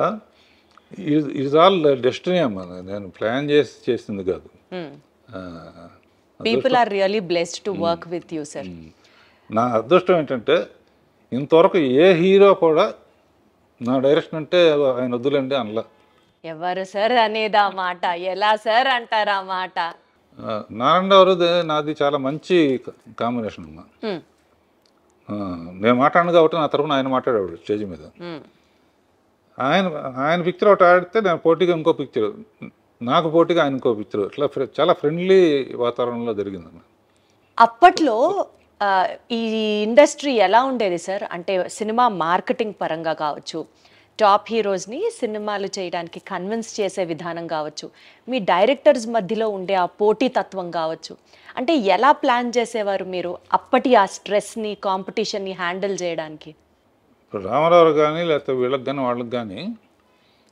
ఇట్స్ ఆల్ డెస్టినీ అమ్మా. నేను ప్లాన్ చేసింది కాదు. People are really blessed to work with you sir. నా అదృష్టం ఏంటంటే ఇంతవరకు ఏ హీరో కూడా నా డైరెక్షన్ అంటే ఆయన వద్దులేండి అనలా. ఎవరు సార్ అనేది ఆ మాట? ఎలా సార్ అంటారు ఆ మాట? నారాయణరావు నాది చాలా మంచి కాంబినేషన్ అమ్మా. హ్మ్. నేను మాట్లాడను కాబట్టి నా తరపున ఆయన మాట్లాడేవాడు స్టేజ్ మీద. హ్మ్. ఆయన పిక్చర్ ఒకటి ఆడితే నేను పోటీగా ఇంకో పిక్చర్, నాకు పోటీగా ఆయన ఇంకో పిక్చర్, ఇట్లా చాలా ఫ్రెండ్లీ వాతావరణంలో జరిగిందమ్మా. అప్పట్లో ఈ ఇండస్ట్రీ ఎలా ఉండేది సార్? అంటే సినిమా మార్కెటింగ్ పరంగా కావచ్చు, టాప్ హీరోస్ని సినిమాలు చేయడానికి కన్విన్స్ చేసే విధానం కావచ్చు, మీ డైరెక్టర్స్ మధ్యలో ఉండే ఆ పోటీతత్వం కావచ్చు, అంటే ఎలా ప్లాన్ చేసేవారు మీరు అప్పటి ఆ స్ట్రెస్ని, కాంపిటీషన్ని హ్యాండిల్ చేయడానికి? ఇప్పుడు రామారావు కానీ లేకపోతే వీళ్ళకి కానీ వాళ్ళకి కానీ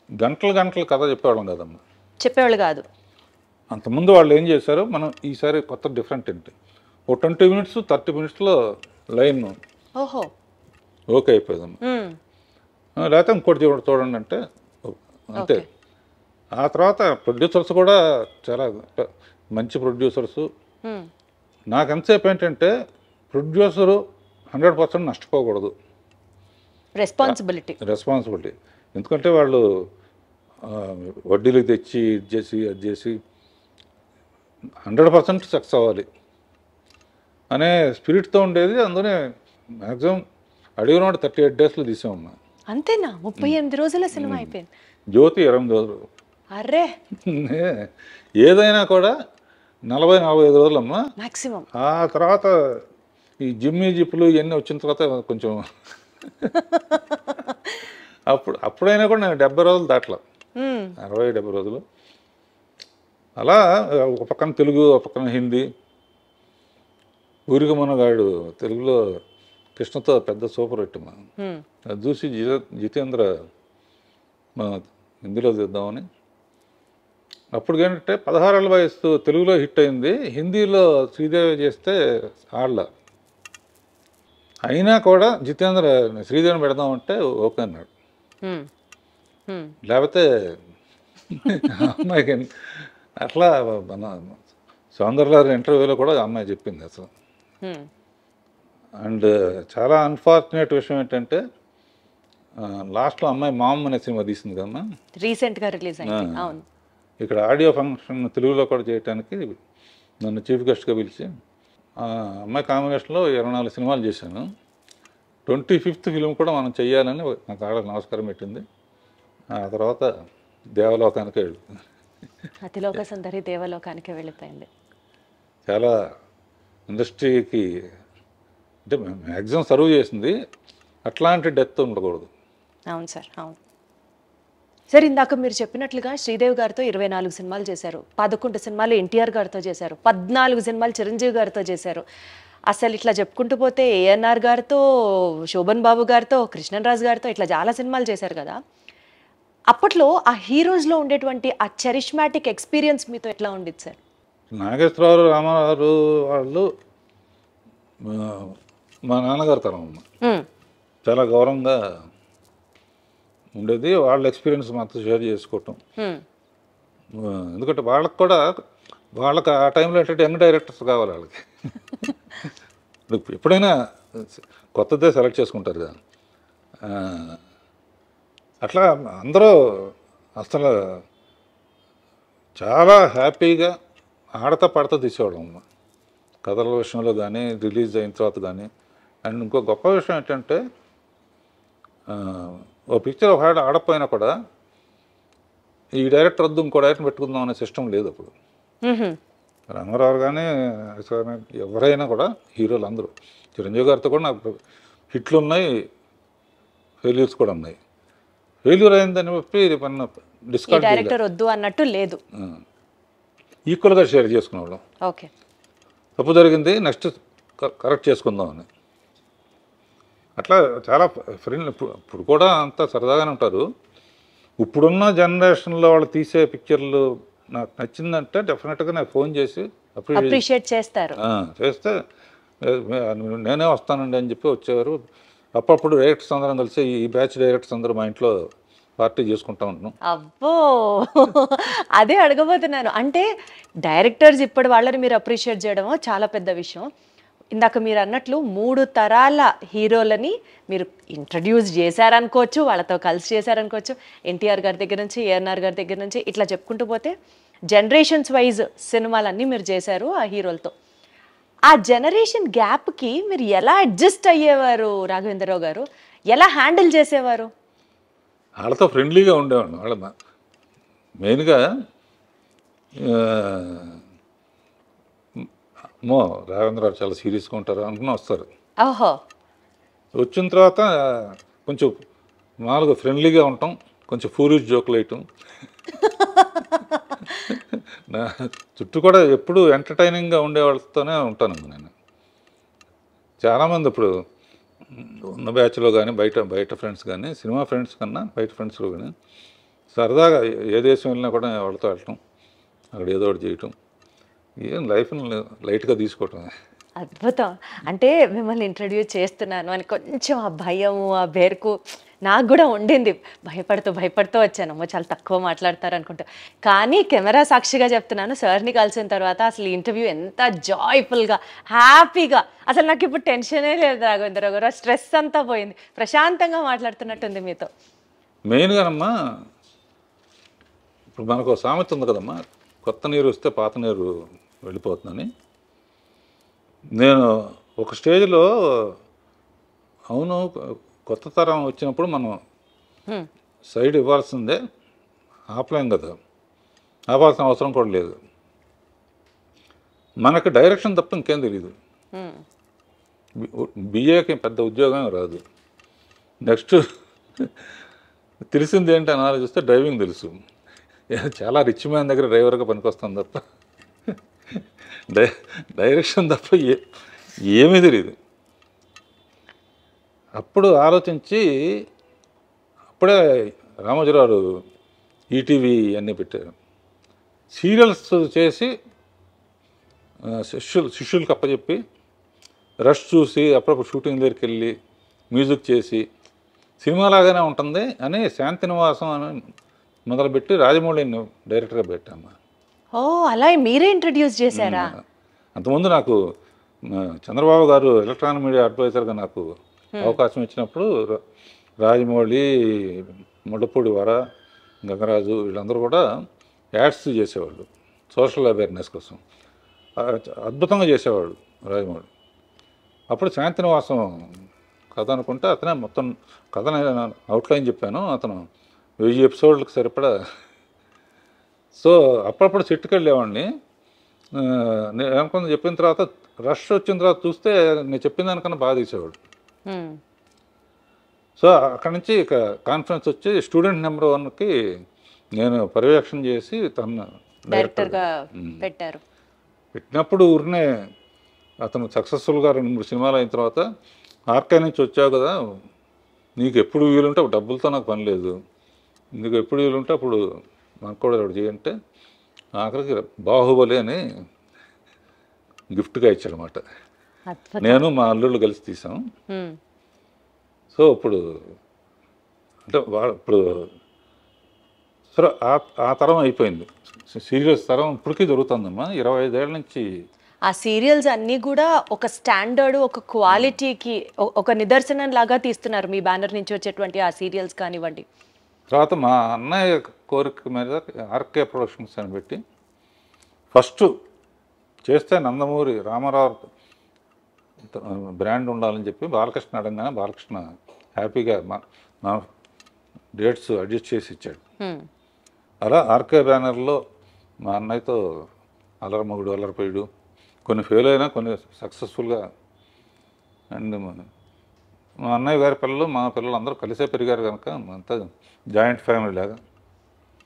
గంటలు కథ చెప్పేవాళ్ళం కదమ్మా. చెప్పేవాళ్ళు కాదు. అంతకుముందు వాళ్ళు ఏం చేశారో మనం ఈసారి కొత్త డిఫరెంట్ ఏంటి, ఓ 20 minutes 30 minutesలో లైన్ ఓహో. ఓకే అయిపోయిందమ్మా. లేకపోతే ఇంకోటి చూడండి అంటే అంతే. ఆ తర్వాత ప్రొడ్యూసర్స్ కూడా చాలా మంచి ప్రొడ్యూసర్స్. నాకు ఎంతసేపు ఏంటంటే ప్రొడ్యూసరు 100% నష్టపోకూడదు, రెస్పాన్సిబిలిటీ. ఎందుకంటే వాళ్ళు వడ్డీలు తెచ్చి అది చేసి 100% సక్సెస్ అవ్వాలి అనే స్పిరిట్తో ఉండేది. అందులోనే మ్యాక్సిమం అడిగినోడు 38 daysలో తీసామమ్మా. అంతేనా? 38 రోజుల సినిమా అయిపోయింది. జ్యోతి 28 రోజులు. అర్రే, ఏదైనా కూడా 40-45 రోజులమ్మా మాక్సిమం. ఆ తర్వాత ఈ జిప్పులు ఇవన్నీ వచ్చిన తర్వాత కొంచెం అప్పుడైనా కూడా నేను 70 రోజులు దాటలా, 60-70 రోజులు. అలా ఒక పక్కన తెలుగు, ఒక పక్కన హిందీ. ఊరికి మనగాడు తెలుగులో కృష్ణతో పెద్ద సూపర్ హిట్ మా. అది చూసి జితేంద్ర మన హిందీలో తీద్దామని. అప్పుడు ఏంటంటే 16 ఏళ్ళ వయసు తెలుగులో హిట్ అయింది, హిందీలో శ్రీదేవి చేస్తే ఆడల. అయినా కూడా జితేంద్ర శ్రీదేవిని పెడదామంటే ఓకే అన్నాడు. లేకపోతే అమ్మాయికి అట్లా మన సౌందర్య ఇంటర్వ్యూలో కూడా అమ్మాయి చెప్పింది అసలు. అండ్ చాలా అన్ఫార్చునేట్ విషయం ఏంటంటే లాస్ట్లో అమ్మాయి మామ్ అనే సినిమా తీసింది కదమ్మా, రీసెంట్గా రిలీజ్ అయింది. అవును. ఇక్కడ ఆడియో ఫంక్షన్ తెలుగులో కూడా చేయడానికి నన్ను చీఫ్ గెస్ట్గా పిలిచి అమ్మాయి కాంబినేషన్లో 24 సినిమాలు చేశాను. 25th ఫిలిం కూడా మనం చెయ్యాలని నాకు ఆడ నమస్కారం పెట్టింది. ఆ తర్వాత దేవలోకానికే వెళ్ళింది. అతిలోక సుందరి దేవలోకానికే వెళ్ళిపోయింది. చాలా ఇండస్ట్రీకి అంటే మ్యాక్సిమం సర్వ్ చేసింది, అట్లాంటి డెత్ ఉండకూడదు. అవును సార్, అవును సార్. ఇందాక మీరు చెప్పినట్లుగా శ్రీదేవి గారితో 24 సినిమాలు చేశారు, 11 సినిమాలు ఎన్టీఆర్ గారితో చేశారు, 14 సినిమాలు చిరంజీవి గారితో చేశారు. అసలు ఇట్లా చెప్పుకుంటూ పోతే ఏఎన్ఆర్ గారితో, శోభన్ బాబు గారితో, కృష్ణరాజు గారితో ఇట్లా చాలా సినిమాలు చేశారు కదా. అప్పట్లో ఆ హీరోస్లో ఉండేటువంటి ఆ చరిష్మాటిక్ ఎక్స్పీరియన్స్ మీతో ఎట్లా ఉండేది సార్? నాగేశ్వరరావు, రామారావు వాళ్ళు మా నాన్నగారు తరం అమ్మ, చాలా గౌరవంగా ఉండేది. వాళ్ళ ఎక్స్పీరియన్స్ మాతో షేర్ చేసుకోవటం. ఎందుకంటే వాళ్ళకి ఆ టైంలో ఏంటంటే యంగ్ డైరెక్టర్స్ కావాలి వాళ్ళకి. ఎప్పుడైనా కొత్తదే సెలెక్ట్ చేసుకుంటారు కదా. అట్లా అందరూ అసలు చాలా హ్యాపీగా ఆడతా పాడతా తీసేవాళ్ళం కథల విషయంలో కానీ, రిలీజ్ అయిన తర్వాత కానీ. అండ్ ఇంకో గొప్ప విషయం ఏంటంటే ఓ పిక్చర్ ఒక ఆడపోయినా కూడా ఈ డైరెక్టర్ వద్దు ఇంకో డైరెక్టర్ పెట్టుకుందాం అనే సిస్టమ్ లేదు అప్పుడు. రామారావు కానీ ఎవరైనా కూడా హీరోలు అందరూ, చిరంజీవి గారితో కూడా నాకు హిట్లు ఉన్నాయి, ఫెయిల్యూర్స్ కూడా ఉన్నాయి. ఫెయిల్యూర్ అయిందని చెప్పి డిస్కార్డ్ డైరెక్టర్ వద్దు అన్నట్టు లేదు, ఈక్వల్గా షేర్ చేసుకునేవాళ్ళం. ఓకే, తప్పు జరిగింది, నెక్స్ట్ కరెక్ట్ చేసుకుందాం అని. అట్లా చాలా ఫ్రెండ్. ఇప్పుడు కూడా అంతా సరదాగానే ఉంటారు. ఇప్పుడున్న జనరేషన్లో వాళ్ళు తీసే పిక్చర్లు నాకు నచ్చిందంటే డెఫినెట్గా నాకు ఫోన్ చేసి అప్రిషియేట్ చేస్తారు. చేస్తే నేనే వస్తానండి అని చెప్పి వచ్చేవారు. అప్పుడప్పుడు డైరెక్టర్స్ అందరం కలిసి ఈ బ్యాచ్ డైరెక్టర్స్ అందరూ మా ఇంట్లో పార్టీ చేసుకుంటా ఉంటాం. అబ్బో, అదే అడగబోతున్నాను. అంటే డైరెక్టర్స్ ఇప్పటి వాళ్ళని మీరు అప్రిషియేట్ చేయడమో చాలా పెద్ద విషయం. ఇందాక మీరు అన్నట్లు 3 తరాల హీరోలని మీరు ఇంట్రడ్యూస్ చేశారనుకోవచ్చు, వాళ్ళతో కలిసి చేశారనుకోవచ్చు. ఎన్టీఆర్ గారి దగ్గర నుంచి, ఏఎన్ఆర్ గారి దగ్గర నుంచి ఇట్లా చెప్పుకుంటూ పోతే జనరేషన్స్ వైజ్ సినిమాలన్నీ మీరు చేశారు ఆ హీరోలతో. ఆ జనరేషన్ గ్యాప్కి మీరు ఎలా అడ్జస్ట్ అయ్యేవారు రాఘవేంద్రరావు గారు? ఎలా హ్యాండిల్ చేసేవారు? వాళ్ళతో ఫ్రెండ్లీగా ఉండేవాడిని. వాళ్ళ మెయిన్గా అమ్మో రాఘవేంద్రరావు చాలా సీరియస్గా ఉంటారు అనుకుని వస్తారు. ఓహో, వచ్చిన తర్వాత కొంచెం మామూలుగా ఫ్రెండ్లీగా ఉంటాం, కొంచెం ఫూరిష్ జోకులు వేయటం. నా చుట్టూ కూడా ఎప్పుడు ఎంటర్టైనింగ్గా ఉండే వాళ్ళతోనే ఉంటాను నేను. చాలామంది ఇప్పుడు ఉన్న బ్యాచ్లో కానీ బయట ఫ్రెండ్స్ కానీ, సినిమా ఫ్రెండ్స్ కన్నా బయట ఫ్రెండ్స్లో కానీ సరదాగా ఏ దేశం వెళ్ళినా కూడా వాళ్ళతో వెళ్ళటం, అక్కడ ఏదో ఒకటి చేయటం, ఏం లైఫ్ని లైట్గా తీసుకోవటం. అద్భుతం. అంటే మిమ్మల్ని ఇంట్రడ్యూస్ చేస్తున్నాను అని కొంచెం ఆ భయము, ఆ బెరుకు నాకు కూడా ఉండింది. భయపడుతూ వచ్చాను, అమ్మో చాలా తక్కువ మాట్లాడతారు అనుకుంటా. కానీ కెమెరా సాక్షిగా చెప్తున్నాను, సార్ని కలిసిన తర్వాత అసలు ఇంటర్వ్యూ ఎంత జాయ్ఫుల్గా, హ్యాపీగా, అసలు నాకు ఇప్పుడు టెన్షనే లేదు రాఘవేంద్రరావు గారు. స్ట్రెస్ అంతా పోయింది, ప్రశాంతంగా మాట్లాడుతున్నట్టుంది మీతో. మెయిన్గానమ్మా ఇప్పుడు మనకు సామెత ఉంది కదమ్మా, కొత్త నీరు వస్తే పాత నీరు వెళ్ళిపోతుందని. నేను ఒక స్టేజ్లో అవును కొత్త తరం వచ్చినప్పుడు మనం సైడ్ ఇవ్వాల్సిందే, ఆపలేం కదా, ఆపాల్సిన అవసరం కూడా లేదు. మనకు డైరెక్షన్ తప్ప ఇంకేం తెలియదు. బిఏకి పెద్ద ఉద్యోగం రాదు. నెక్స్ట్ తెలిసింది ఏంటి అని ఆలోచిస్తే డ్రైవింగ్ తెలుసు. చాలా రిచ్ మ్యాన్ దగ్గర డ్రైవర్గా పనికొస్తాం తప్ప డైరెక్షన్ తప్ప ఏమీ తెలియదు. అప్పుడు ఆలోచించి అప్పుడే రామోజీరావు ఈటీవీ అన్నీ పెట్టారు. సీరియల్స్ చేసి శిష్యులకు అప్పచెప్పి రష్ చూసి అప్పుడప్పుడు షూటింగ్ దగ్గరికి వెళ్ళి మ్యూజిక్ చేసి సినిమాలాగానే ఉంటుంది అని శాంతినివాసం అని మొదలుపెట్టి రాజమౌళిని డైరెక్టర్గా పెట్టాము. ఓ, అలా మీరే ఇంట్రడ్యూస్ చేశారా? అంతకుముందు నాకు చంద్రబాబు గారు ఎలక్ట్రానిక్ మీడియా అడ్వైజర్గా నాకు అవకాశం ఇచ్చినప్పుడు రాజమౌళి, ముళ్ళపూడి వర, గంగరాజు వీళ్ళందరూ కూడా యాడ్స్ చేసేవాళ్ళు సోషల్ అవేర్నెస్ కోసం. అద్భుతంగా చేసేవాడు రాజమౌళి. అప్పుడు శాంతినివాసం కథ అనుకుంటే అతనే మొత్తం కథని అవుట్లైన్ చెప్పాను. అతను 1000 ఎపిసోడ్లకు సరిపడా. సో అప్పుడప్పుడు సెట్కి వెళ్ళేవాడిని. నేను అనుకున్న చెప్పిన తర్వాత రష్ వచ్చిన తర్వాత చూస్తే నేను చెప్పిన దానికన్నా బాగా తీసేవాడు. సో అక్కడి నుంచి ఇక కాన్ఫరెన్స్ వచ్చి స్టూడెంట్ నెంబర్ 1కి నేను పర్యవేక్షణ చేసి తన డైరెక్టర్గా పెట్టారు. పెట్టినప్పుడు ఊరినే అతను సక్సెస్ఫుల్గా 2-3 సినిమాలు అయిన తర్వాత ఆర్కే నుంచి వచ్చావు కదా, నీకు ఎప్పుడు వీలుంటే డబ్బులతో నాకు పని లేదు, నీకు ఎప్పుడు వీలుంటే అప్పుడు నాకు కూడా ఒకటి చేయంటే ఆఖరికి బాహుబలి అని గిఫ్ట్గా ఇచ్చాడనమాట. నేను మా అల్లుళ్ళు కలిసి తీసాం. సో ఇప్పుడు అంటే ఇప్పుడు సరే ఆ తరం అయిపోయింది. సీరియల్స్ తరం ఇప్పటికీ దొరుకుతుందమ్మా. 25 ఏళ్ళ నుంచి ఆ సీరియల్స్ అన్నీ కూడా ఒక స్టాండర్డ్, ఒక క్వాలిటీకి ఒక నిదర్శనం లాగా తీస్తున్నారు మీ బ్యానర్ నుంచి వచ్చేటువంటి ఆ సీరియల్స్ కానివ్వండి. తర్వాత మా అన్నయ్య కోరిక మీద ఆర్కే ప్రొడక్షన్స్ అని పెట్టి ఫస్ట్ చేస్తే నందమూరి రామారావు బ్రాండ్ ఉండాలని చెప్పి బాలకృష్ణ అడగానే బాలకృష్ణ హ్యాపీగా మా డేట్స్ అడ్జస్ట్ చేసి ఇచ్చాడు. అలా ఆర్కే బ్యానర్లో మా అన్నయ్యతో అల్లరమగుడు, అల్లరిపోయాడు, కొన్ని ఫెయిల్ అయినా కొన్ని సక్సెస్ఫుల్గా. అండ్ మా అన్నయ్య గారి పిల్లలు మా పిల్లలు అందరూ కలిసే పెరిగారు కనుక అంతా జాయింట్ ఫ్యామిలీ లాగా.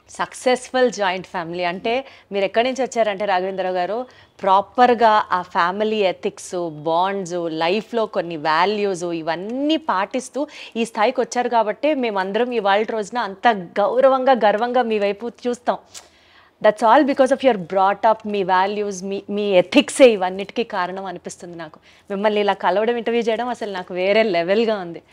సక్సెస్ఫుల్ జాయింట్ ఫ్యామిలీ అంటే మీరు ఎక్కడి నుంచి వచ్చారంటే రాఘవేంద్రరావు గారు, ప్రాపర్గా ఆ ఫ్యామిలీ ఎథిక్స్, బాండ్స్, లైఫ్లో కొన్ని వాల్యూస్ ఇవన్నీ పాటిస్తూ ఈ స్థాయికి వచ్చారు కాబట్టి మేమందరం ఇవాళ రోజున అంత గౌరవంగా, గర్వంగా మీ వైపు చూస్తాం. That's all because of your brought up, మీ వాల్యూస్, మీ ఎథిక్సే ఇవన్నిటికీ కారణం అనిపిస్తుంది నాకు. మిమ్మల్ని ఇలా కలవడం, ఇంటర్వ్యూ చేయడం అసలు నాకు వేరే లెవెల్గా ఉంది.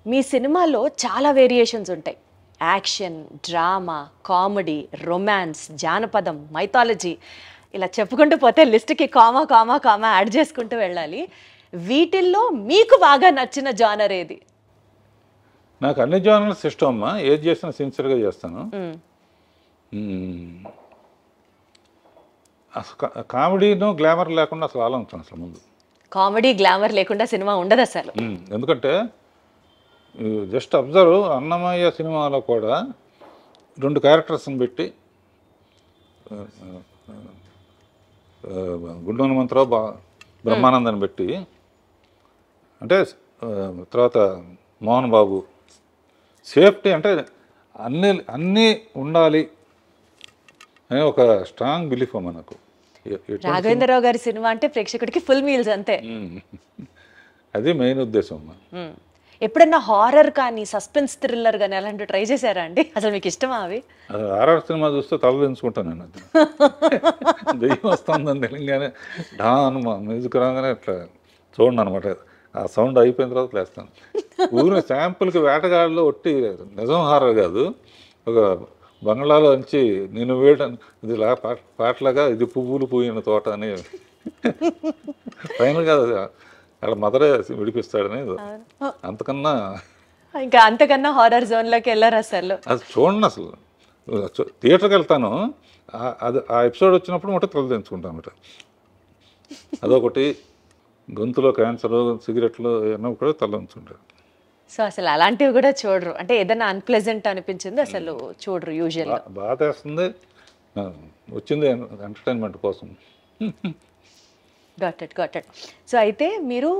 మీ సినిమాలో చాలా వేరియేషన్స్ ఉంటాయి. యాక్షన్, డ్రామా, కామెడీ, రొమాన్స్, జానపదం, మైథాలజీ, ఇలా చెప్పుకుంటూ పోతే లిస్ట్కి కామా కామా కామా యాడ్ చేసుకుంటూ వెళ్ళాలి. వీటిల్లో మీకు బాగా నచ్చిన జానర్ ఏది? నాకు అన్ని జానర్స్ ఇష్టం అమ్మా, ఏది చేసినా సిన్సియర్గా చేస్తాను. అసలు కామెడీను గ్లామర్ లేకుండా అసలు ఆలోచించాను అసలు ముందు. కామెడీ గ్లామర్ లేకుండా సినిమా ఉండదు అసలు. ఎందుకంటే జస్ట్ అబ్జర్వ్, అన్నమయ్య సినిమాలో కూడా 2 క్యారెక్టర్స్ని పెట్టి గుండు హనుమంతరావు బ్రహ్మానందాన్ని పెట్టి, అంటే తర్వాత మోహన్ బాబు, సేఫ్టీ అంటే అన్నీ ఉండాలి అనే ఒక స్ట్రాంగ్ బిలీఫ్ అమ్మ నాకు. రాఘవేంద్రరావు గారి సినిమా అంటే ప్రేక్షకుడికి ఫుల్ మీల్స్ అంతే. అది మెయిన్ ఉద్దేశం అమ్మ. ఎప్పుడన్నా హారర్ కానీ సస్పెన్స్ థ్రిల్లర్ కానీ అలాంటివి ట్రై చేశారా అండి? అసలు మీకు ఇష్టమా అవి? హారర్ సినిమా చూస్తే తల దించుకుంటాను నేను. అది దెయ్యం వస్తుందని తెలియగానే డాన్ మ్యూజిక్ రాగానే ఇట్లా చూడండి అనమాట. ఆ సౌండ్ అయిపోయిన తర్వాత లేస్తాను. ఊరిని శాంపుల్కి వేటగాడిలో ఒట్టి నిజం హారర్ కాదు, ఒక బంగ్లాలో నుంచి నేను వేయడం ఇది పాటలాగా ఇది పువ్వులు పూయిన తోట అని ఫైనల్ కాదు, అలా మదరే విడిపిస్తాడని. అంతకన్నా హారర్ జోన్లోకి వెళ్ళారు అసలు. అది చూడండి, అసలు థియేటర్కి వెళ్తాను, అది ఆ ఎపిసోడ్ వచ్చినప్పుడు మొట్ట తల తెంచుకుంటాను అన్నమాట. అదొకటి. గొంతులో క్యాన్సర్, సిగరెట్లు ఏమన్నా కూడా తల ఉంచుకుంటారు. సో అసలు అలాంటివి కూడా చూడరు, అంటే ఏదైనా అన్ప్లెజెంట్ అనిపించింది అసలు చూడరు యూజువల్గా? బాధ వేస్తుంది, వచ్చింది ఎంటర్టైన్మెంట్ కోసం. Got it. సో అయితే మీరు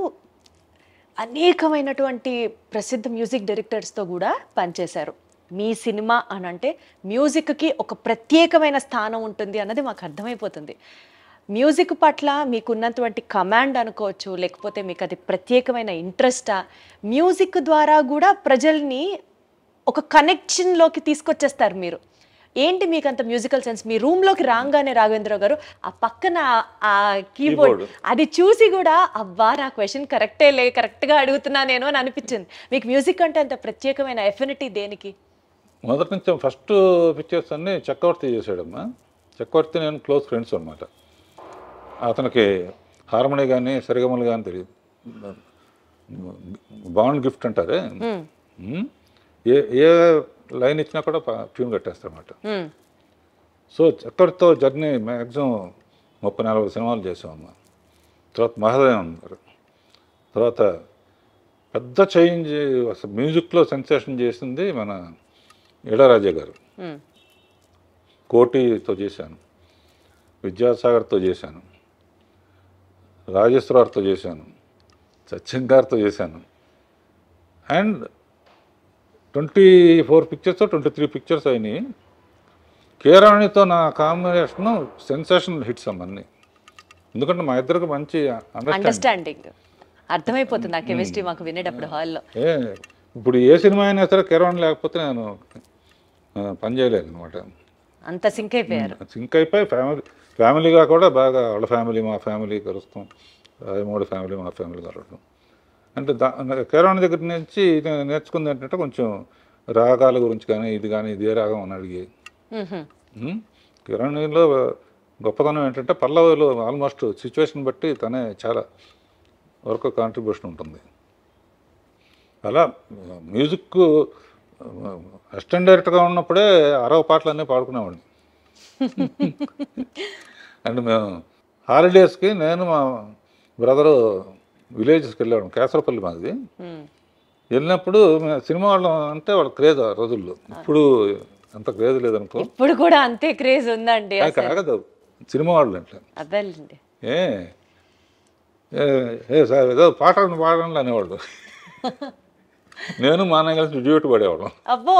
అనేకమైనటువంటి ప్రసిద్ధ మ్యూజిక్ డైరెక్టర్స్తో కూడా పనిచేశారు. మీ సినిమా అని అంటే మ్యూజిక్కి ఒక ప్రత్యేకమైన స్థానం ఉంటుంది అన్నది మాకు అర్థమైపోతుంది. మ్యూజిక్ పట్ల మీకున్నటువంటి కమాండ్ అనుకోవచ్చు, లేకపోతే మీకు అది ప్రత్యేకమైన ఇంట్రెస్టా? మ్యూజిక్ ద్వారా కూడా ప్రజల్ని ఒక కనెక్షన్లోకి తీసుకొచ్చేస్తారు మీరు. ఏంటి మీకు అంత మ్యూజికల్ సెన్స్? మీ రూమ్లోకి రాగానే రాఘవేంద్రరావు గారు ఆ పక్కన ఆ కీబోర్డ్ అది చూసి కూడా అబ్బా నా క్వశ్చన్ కరెక్ట్గా అడుగుతున్నా నేను అని అనిపించింది. మీకు మ్యూజిక్ అంటే అంత ప్రత్యేకమైన ఎఫినిటీ దేనికి? మొదటి నుంచి ఫస్ట్ పిక్చర్స్ అన్నీ చక్రవర్తి చేశాడమ్మా. చక్రవర్తి నేను క్లోజ్ ఫ్రెండ్స్ అనమాట. అతనికి హార్మోనీ కానీ సరిగమలు కానీ తెలియదు, బాండ్ గిఫ్ట్ అంటారే, ఏ లైన్ ఇచ్చినా కూడా ట్యూన్ కట్టేస్తారన్నమాట. సో చక్రవర్తితో జర్నీ మ్యాక్సిమం 30-40 సినిమాలు చేసామమ్మా. తర్వాత మహాదేవన్ అన్నారు. తర్వాత పెద్ద చేంజ్ అసలు మ్యూజిక్లో సెన్సేషన్ చేసింది మన ఇళయరాజా గారు. కోటితో చేశాను, విద్యాసాగర్తో చేశాను, రాజేశ్వరతో చేశాను, సత్యం గారితో చేశాను. అండ్ 24 పిక్చర్స్ 23 పిక్చర్స్ అయినాయి. కేరాణితో నా కాంబినేషన్ సెన్సేషనల్ హిట్స్ అన్నీ. ఎందుకంటే మా ఇద్దరికి మంచి అండర్స్టాండింగ్ అర్థమైపోతుంది ఆ కెమిస్ట్రీ మాకు వినేటప్పుడు హాల్లో. ఇప్పుడు ఏ సినిమా అయినా సరే కేరాణి లేకపోతే నేను పని చేయలేను అనమాట. అంత సింక్ అయిపోయారు. సింక్ అయిపోయి ఫ్యామిలీగా కూడా బాగా వాళ్ళ ఫ్యామిలీ మా ఫ్యామిలీ కలుస్తాం, మూడు ఫ్యామిలీ మా ఫ్యామిలీ కలవడం. అంటే కేరాణి దగ్గర నుంచి నేర్చుకుంది ఏంటంటే కొంచెం రాగాల గురించి కానీ ఇది ఏ రాగం అని అడిగి. కేరాణిలో గొప్పతనం ఏంటంటే పల్లవిలో ఆల్మోస్ట్ సిచ్యువేషన్ బట్టి తనే చాలా వరకు కాంట్రిబ్యూషన్ ఉంటుంది. అలా మ్యూజిక్ అసిస్టెంట్ డైరెక్టర్గా ఉన్నప్పుడే 60 పాటలన్నీ పాడుకునేవాడిని. అండ్ మేము హాలిడేస్కి నేను మా బ్రదరు విలేజెస్కి వెళ్ళాడు, కేసరపల్లి మాది. వెళ్ళినప్పుడు సినిమా వాళ్ళు అంటే వాళ్ళ క్రేజ్ ఆ రోజుల్లో. ఇప్పుడు అంత క్రేజ్ లేదనుకో. ఇప్పుడు కూడా అంతే క్రేజ్ ఉందండి. కాగదు సినిమా వాళ్ళు అంటే అదేండి సార్ ఏదో పాడండి అనేవాళ్ళు. నేను మా అన్న కలిసి డ్యూట్ పడేవాళ్ళం. అబ్బో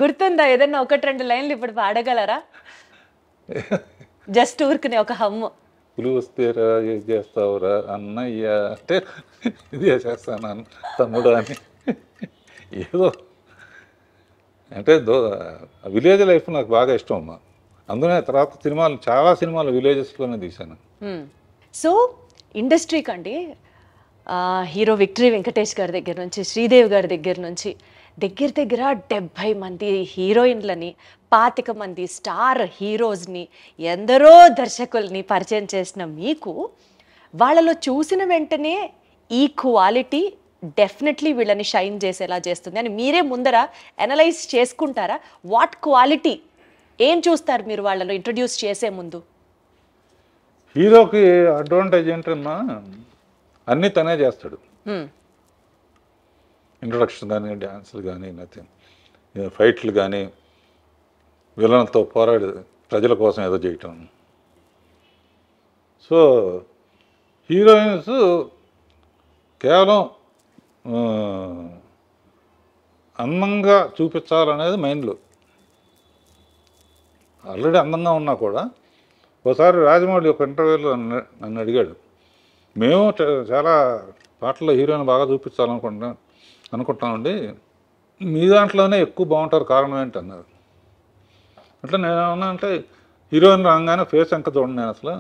గుర్తుందా? ఏదన్నా 1-2 లైన్లు ఇప్పుడు పాడగలరా? జస్ట్ ఊరుకునే ఒక హమ్ము. పులి వస్తేరా ఏం చేస్తావురా అన్నయ్య అంటే ఇది చేస్తాను తమ్ముడు అని. ఏదో అంటే విలేజ్ లైఫ్ నాకు బాగా ఇష్టం అమ్మా. అందులో తర్వాత సినిమాలు చాలా సినిమాలు విలేజెస్లోనే తీశాను. సో ఇండస్ట్రీకి అండి హీరో విక్టరీ వెంకటేష్ గారి దగ్గర నుంచి, శ్రీదేవి గారి దగ్గర నుంచి దగ్గర 70 మంది హీరోయిన్లని 25 మంది స్టార్ హీరోస్ని ఎందరో దర్శకుల్ని పరిచయం చేసిన మీకు వాళ్ళలో చూసిన వెంటనే ఈ క్వాలిటీ డెఫినెట్లీ వీళ్ళని షైన్ చేసేలా చేస్తుంది అని మీరే ముందర అనలైజ్ చేసుకుంటారా? వాట్ క్వాలిటీ ఏం చూస్తారు మీరు వాళ్ళలో ఇంట్రడ్యూస్ చేసే ముందు? హీరోకి అడ్వాంటేజ్ ఏంటన్నా అన్నీ తనే చేస్తాడు. ఇంట్రొడక్షన్ కానీ, డ్యాన్సులు కానీ, నథింగ్, ఫైట్లు కానీ, విలన్తో పోరాడి ప్రజల కోసం ఏదో చేయటం. సో హీరోయిన్స్ కేవలం అందంగా చూపించాలనేది మైండ్లో. ఆల్రెడీ అందంగా ఉన్నా కూడా ఒకసారి రాజమౌళి ఒక ఇంటర్వ్యూలో నన్ను అడిగాడు, మేము చాలా పాటల్లో హీరోయిన్ బాగా అనుకుంటామండి, మీ దాంట్లోనే ఎక్కువ బాగుంటారు, కారణం ఏంటి అన్నారు. అట్లా నేను ఏమన్నా అంటే హీరోయిన్ రాగానే ఫేస్ ఎంక చూడండి నేను అసలు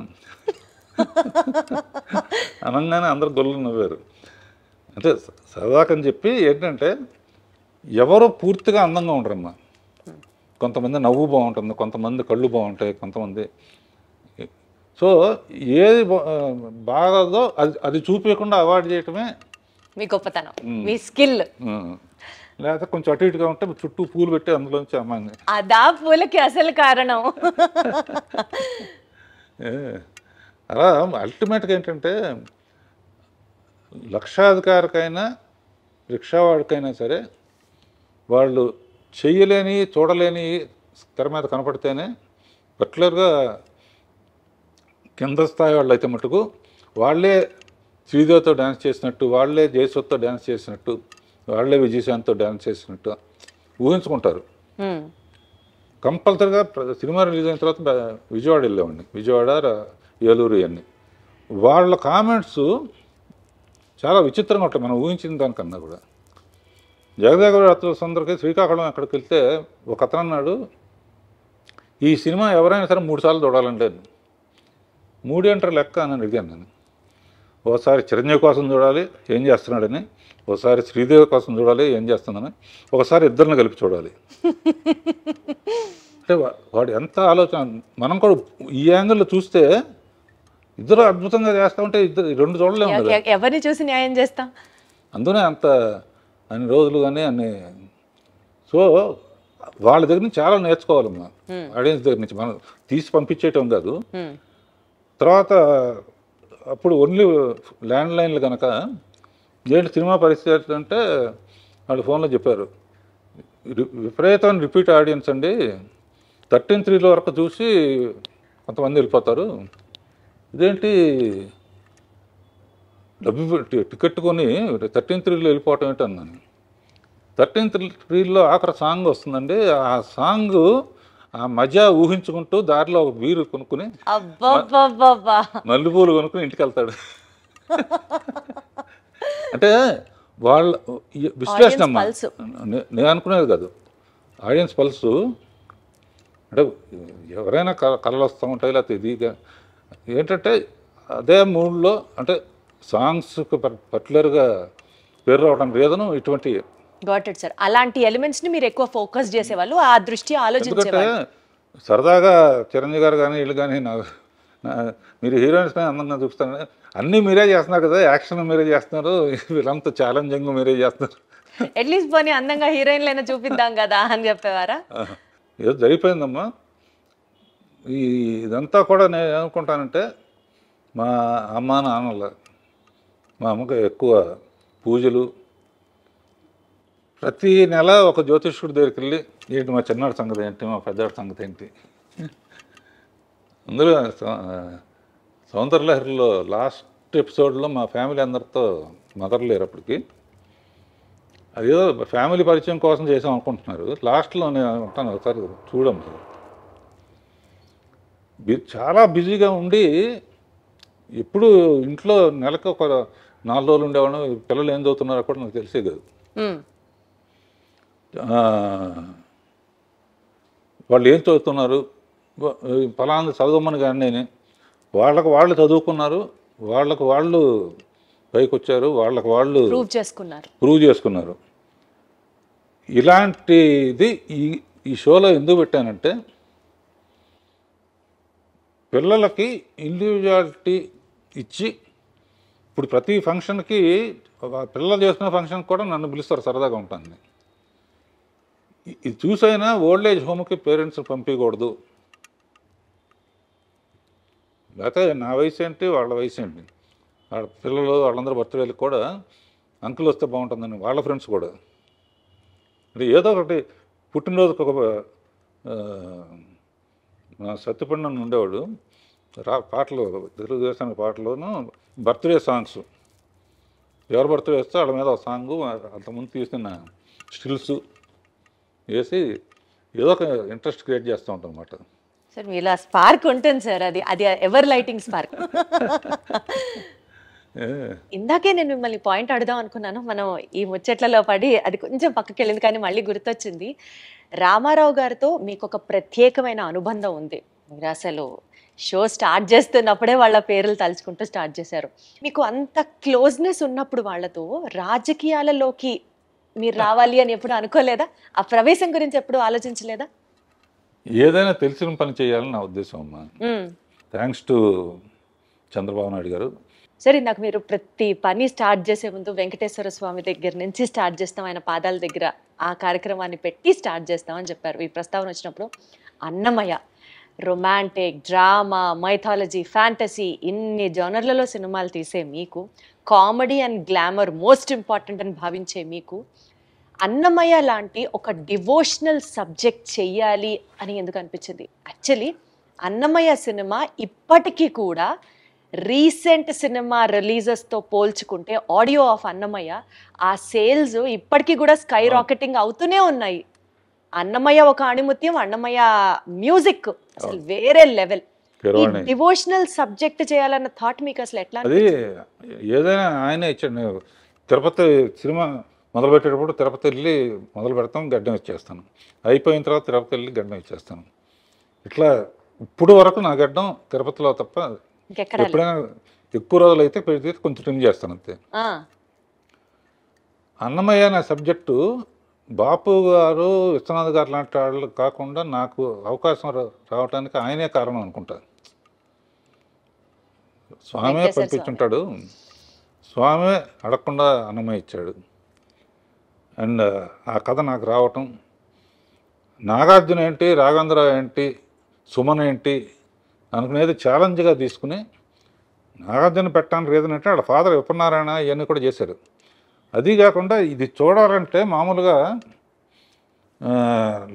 అనగానే అందరు గొల్లు నవ్వారు. అంటే సరదాకని చెప్పి ఏంటంటే ఎవరు పూర్తిగా అందంగా ఉండరమ్మా. కొంతమంది నవ్వు బాగుంటుంది, కొంతమంది కళ్ళు బాగుంటాయి, కొంతమంది. సో ఏది బాగదో అది చూపించకుండా అవాయిడ్ చేయటమే మీ గొప్పతనం, మీ స్కిల్. లేకపోతే కొంచెం అటు ఇటుగా ఉంటే చుట్టూ పూలు పెట్టి అందులోంచి అమ్మాయిని, అదా పూలకి అసలు కారణం. అలా అల్టిమేట్గా ఏంటంటే లక్షాధికారికైనా రిక్షావాడికైనా సరే వాళ్ళు చెయ్యలేని చూడలేని తెర మీద కనపడితేనే, పర్టికులర్గా కింద స్థాయి వాళ్ళు అయితే మటుకు వాళ్ళే శ్రీదేవితో డ్యాన్స్ చేసినట్టు, వాళ్ళే జయశ్వత్తో డ్యాన్స్ చేసినట్టు, వాళ్ళే విజయశాంత్తో డ్యాన్స్ చేసినట్టు ఊహించుకుంటారు. కంపల్సరిగా సినిమా రిలీజ్ అయిన తర్వాత విజయవాడ వెళ్ళామండి, విజయవాడ, ఏలూరు అన్నీ. వాళ్ళ కామెంట్స్ చాలా విచిత్రంగా ఉంటాయి మనం ఊహించిన దానికన్నా కూడా. జగదేక సుందరికి శ్రీకాకుళం ఎక్కడికి వెళ్తే ఒక అతను అన్నాడు, ఈ సినిమా ఎవరైనా సరే 3 సార్లు చూడాలంటే. 3 ఏంటారు లెక్క అని అడిగాను నేను. ఒకసారి చిరంజీవి కోసం చూడాలి ఏం చేస్తున్నాడని, ఒకసారి శ్రీదేవి కోసం చూడాలి ఏం చేస్తుందని, ఒకసారి ఇద్దరిని కలిపి చూడాలి. అంటే వాడు ఎంత ఆలోచన. మనం కూడా ఈ యాంగిల్లో చూస్తే ఇద్దరు అద్భుతంగా చేస్తూ ఉంటే రెండు చూడలేము కదా, ఎవరిని చూసి న్యాయం చేస్తాం. అందునే అంత అన్ని రోజులు కానీ అన్ని. సో వాళ్ళ దగ్గర నుంచి చాలా నేర్చుకోవాలమ్మా, ఆడియన్స్ దగ్గర నుంచి. మనం తీసి పంపించేయటం కాదు. తర్వాత అప్పుడు ఓన్లీ ల్యాండ్ లైన్లు కనుక ఏంటి సినిమా పరిస్థితి అంటే వాళ్ళు ఫోన్లో చెప్పారు, విపరీతమైన రిపీట్ ఆడియన్స్ అండి, 13:3 వరకు చూసి కొంతమంది వెళ్ళిపోతారు, ఇదేంటి డబ్బు టికెట్ కొని 13:3 వెళ్ళిపోవటం ఏంటి అన్నాను. 13:3 ఆఖరి సాంగ్ వస్తుందండి, ఆ సాంగ్ ఆ మజా ఊహించుకుంటూ దారిలో ఒక బీరు కొనుక్కుని మల్లెపూలు కొనుక్కుని ఇంటికి వెళ్తాడు. అంటే వాళ్ళ విశ్లేషణ అమ్మా, నేను అనుకునేది కాదు, ఆడియన్స్ పల్సు. అంటే ఎవరైనా కళలు వస్తూ ఉంటాయి, లేకపోతే ఇదిగా ఏంటంటే అదే మూడ్లో, అంటే సాంగ్స్కి పర్టికులర్గా పేరు రావడానికి రీజను ఇటువంటి. Got it sir. అలాంటి ఎలిమెంట్స్ని మీరు ఎక్కువ ఫోకస్ చేసేవాళ్ళు, ఆ దృష్టి ఆలోచించేవాళ్ళు. సరదాగా చిరంజీవి గారు కానీ వీళ్ళు కానీ మీరు హీరోయిన్స్ పైన అందంగా చూపిస్తారు, అన్నీ మీరే చేస్తున్నారు కదా, యాక్షన్ మీరే చేస్తున్నారు, వీళ్ళంతా ఛాలెంజింగ్ మీరే చేస్తున్నారు, అట్లీస్ట్ పోనీ అందంగా హీరోయిన్లైనా చూపిద్దాం కదా అని చెప్పేవారా? ఏదో జరిగిపోయిందమ్మా. ఇదంతా కూడా నేను ఏమనుకుంటానంటే, మా అమ్మ నాన్నల, మా అమ్మకి ఎక్కువ పూజలు, ప్రతి నెల ఒక జ్యోతిష్కుడి దగ్గరికి వెళ్ళి ఏంటి మా చిన్నాడు సంగతి ఏంటి, మా పెద్దాడి సంగతి ఏంటి. అందులో సౌందర్యలహరిలో లాస్ట్ ఎపిసోడ్లో మా ఫ్యామిలీ అందరితో మదర్ లేరు అప్పటికి, అదేదో ఫ్యామిలీ పరిచయం కోసం చేసాం అనుకుంటున్నారు. లాస్ట్లో నేను ఉంటాను, ఒకసారి చూడము. చాలా బిజీగా ఉండి ఎప్పుడు ఇంట్లో నెలకు ఒక 4 రోజులు ఉండేవాడు, పిల్లలు ఏం చదువుతున్నారో కూడా నాకు తెలిసే కాదు. వాళ్ళు ఏం చదువుతున్నారు, ఫలానా చదవమని కానీ నేను వాళ్ళకు వాళ్ళు చదువుకున్నారు, వాళ్ళకు వాళ్ళు పైకి వచ్చారు, వాళ్ళకు వాళ్ళు ప్రూవ్ చేసుకున్నారు. ఇలాంటిది ఈ షోలో ఎందుకు పెట్టానంటే పిల్లలకి ఇండివిజువాలిటీ ఇచ్చి, ఇప్పుడు ప్రతి ఫంక్షన్కి పిల్లలు చేసుకునే ఫంక్షన్కి కూడా నన్ను పిలుస్తారు, సరదాగా ఉంటుంది. ఇది చూసైనా ఓల్డ్ ఏజ్ హోమ్కి పేరెంట్స్ పంపించకూడదు, లేకపోతే నా వయసు ఏంటి వాళ్ళ వయసు ఏంటి, వాళ్ళ పిల్లలు వాళ్ళందరూ బర్త్డేలకు కూడా అంకుల్ వస్తే బాగుంటుందని వాళ్ళ ఫ్రెండ్స్ కూడా. అంటే ఏదో ఒకటి పుట్టినరోజుకి ఒక సత్యపండు ఉండేవాడు, పాటలు తెలుగుదేశానికి పాటలోను బర్త్డే సాంగ్స్, ఎవరు బర్త్డే వేస్తే వాళ్ళ మీద ఒక సాంగు అంతకుముందు తీసిన స్టిల్స్ వేసి ఏదో ఒక ఇంట్రెస్ట్ క్రియేట్ చేస్తూ ఉంటాం అన్నమాట. సార్ మీలా స్పార్క్ ఉంటుంది సార్, అది అది ఎవర్ లైటింగ్ స్పార్క్. ఇందాకే నేను మిమ్మల్ని పాయింట్ అడుగుదాం అనుకున్నాను, మనం ఈ ముచ్చట్లలో పడి అది కొంచెం పక్కకి వెళ్ళింది, కానీ మళ్ళీ గుర్తొచ్చింది. రామారావు గారితో మీకు ఒక ప్రత్యేకమైన అనుబంధం ఉంది. మీరు అసలు షో స్టార్ట్ చేస్తున్నప్పుడే వాళ్ళ పేర్లు తలుచుకుంటూ స్టార్ట్ చేశారు. మీకు అంత క్లోజ్నెస్ ఉన్నప్పుడు వాళ్ళతో రాజకీయాలలోకి మీరు రావాలి అని ఎప్పుడు అనుకోలేదా? ఆ ప్రవేశం గురించి ఎప్పుడు ఆలోచించలేదా? ఏదైనా తెలిసిన పని చేయాలని నా ఉద్దేశం అమ్మా. థ్యాంక్స్ టు చంద్రబాబు నాయుడు గారు. సరే, ఇందాక మీరు ప్రతి పని స్టార్ట్ చేసే ముందు వెంకటేశ్వర స్వామి దగ్గర నుంచి స్టార్ట్ చేస్తాం, ఆయన పాదాల దగ్గర ఆ కార్యక్రమాన్ని పెట్టి స్టార్ట్ చేస్తామని చెప్పారు. ఈ ప్రస్తావన వచ్చినప్పుడు Annamayya romantic, drama, mythology, fantasy ఇన్ని జోనర్లలో సినిమాలు తీసే మీకు, comedy and glamour most important అని భావించే మీకు, అన్నమయ్య లాంటి ఒక డివోషనల్ సబ్జెక్ట్ చెయ్యాలి అని ఎందుకు అనిపించింది? యాక్చువల్లీ అన్నమయ్య సినిమా ఇప్పటికీ కూడా రీసెంట్ సినిమా రిలీజెస్తో పోల్చుకుంటే ఆడియో ఆఫ్ అన్నమయ్య ఆ సేల్స్ ఇప్పటికీ కూడా స్కై రాకెటింగ్ అవుతూనే ఉన్నాయి. అన్నమయ్య ఒక ఆణిముత్యం, అన్నమయ్య మ్యూజిక్ అసలు వేరే లెవెల్. ఈ డివోషనల్ సబ్జెక్ట్ చేయాలన్న థాట్ మీకు అసలు ఎట్లా? అది ఏదైనా ఆయనే ఇచ్చాడు. తిరుపతి సినిమా మొదలు పెట్టేటప్పుడు తిరుపతి వెళ్ళి మొదలు పెడతాం, గడ్డం ఇచ్చేస్తాను, అయిపోయిన తర్వాత తిరుపతి వెళ్ళి గడ్డం ఇచ్చేస్తాను. ఇట్లా ఇప్పుడు వరకు నా గడ్డం తిరుపతిలో తప్ప ఎప్పుడైనా ఎక్కువ రోజులు అయితే పెడితే కొంచెం ట్రిమ్ చేస్తాను అంతే. అన్నమయ్య అనే సబ్జెక్టు బాపు గారు, విశ్వనాథ్ గారు లాంటి వాళ్ళు కాకుండా నాకు అవకాశం రావడానికి ఆయనే కారణం అనుకుంటా. స్వామే పంపించుంటాడు, స్వామే అడగకుండా అన్నమయ్య ఇచ్చాడు. అండ్ ఆ కథ నాకు రావటం, నాగార్జున ఏంటి, రాఘవేంద్ర ఏంటి, సుమన్ ఏంటి అనుకునేది ఛాలెంజ్గా తీసుకుని నాగార్జున పెట్టడానికి రీజన్ అంటే వాళ్ళ ఫాదర్ విపన్నారాయణ ఇవన్నీ కూడా చేశారు. అది కాకుండా ఇది చూడాలంటే మామూలుగా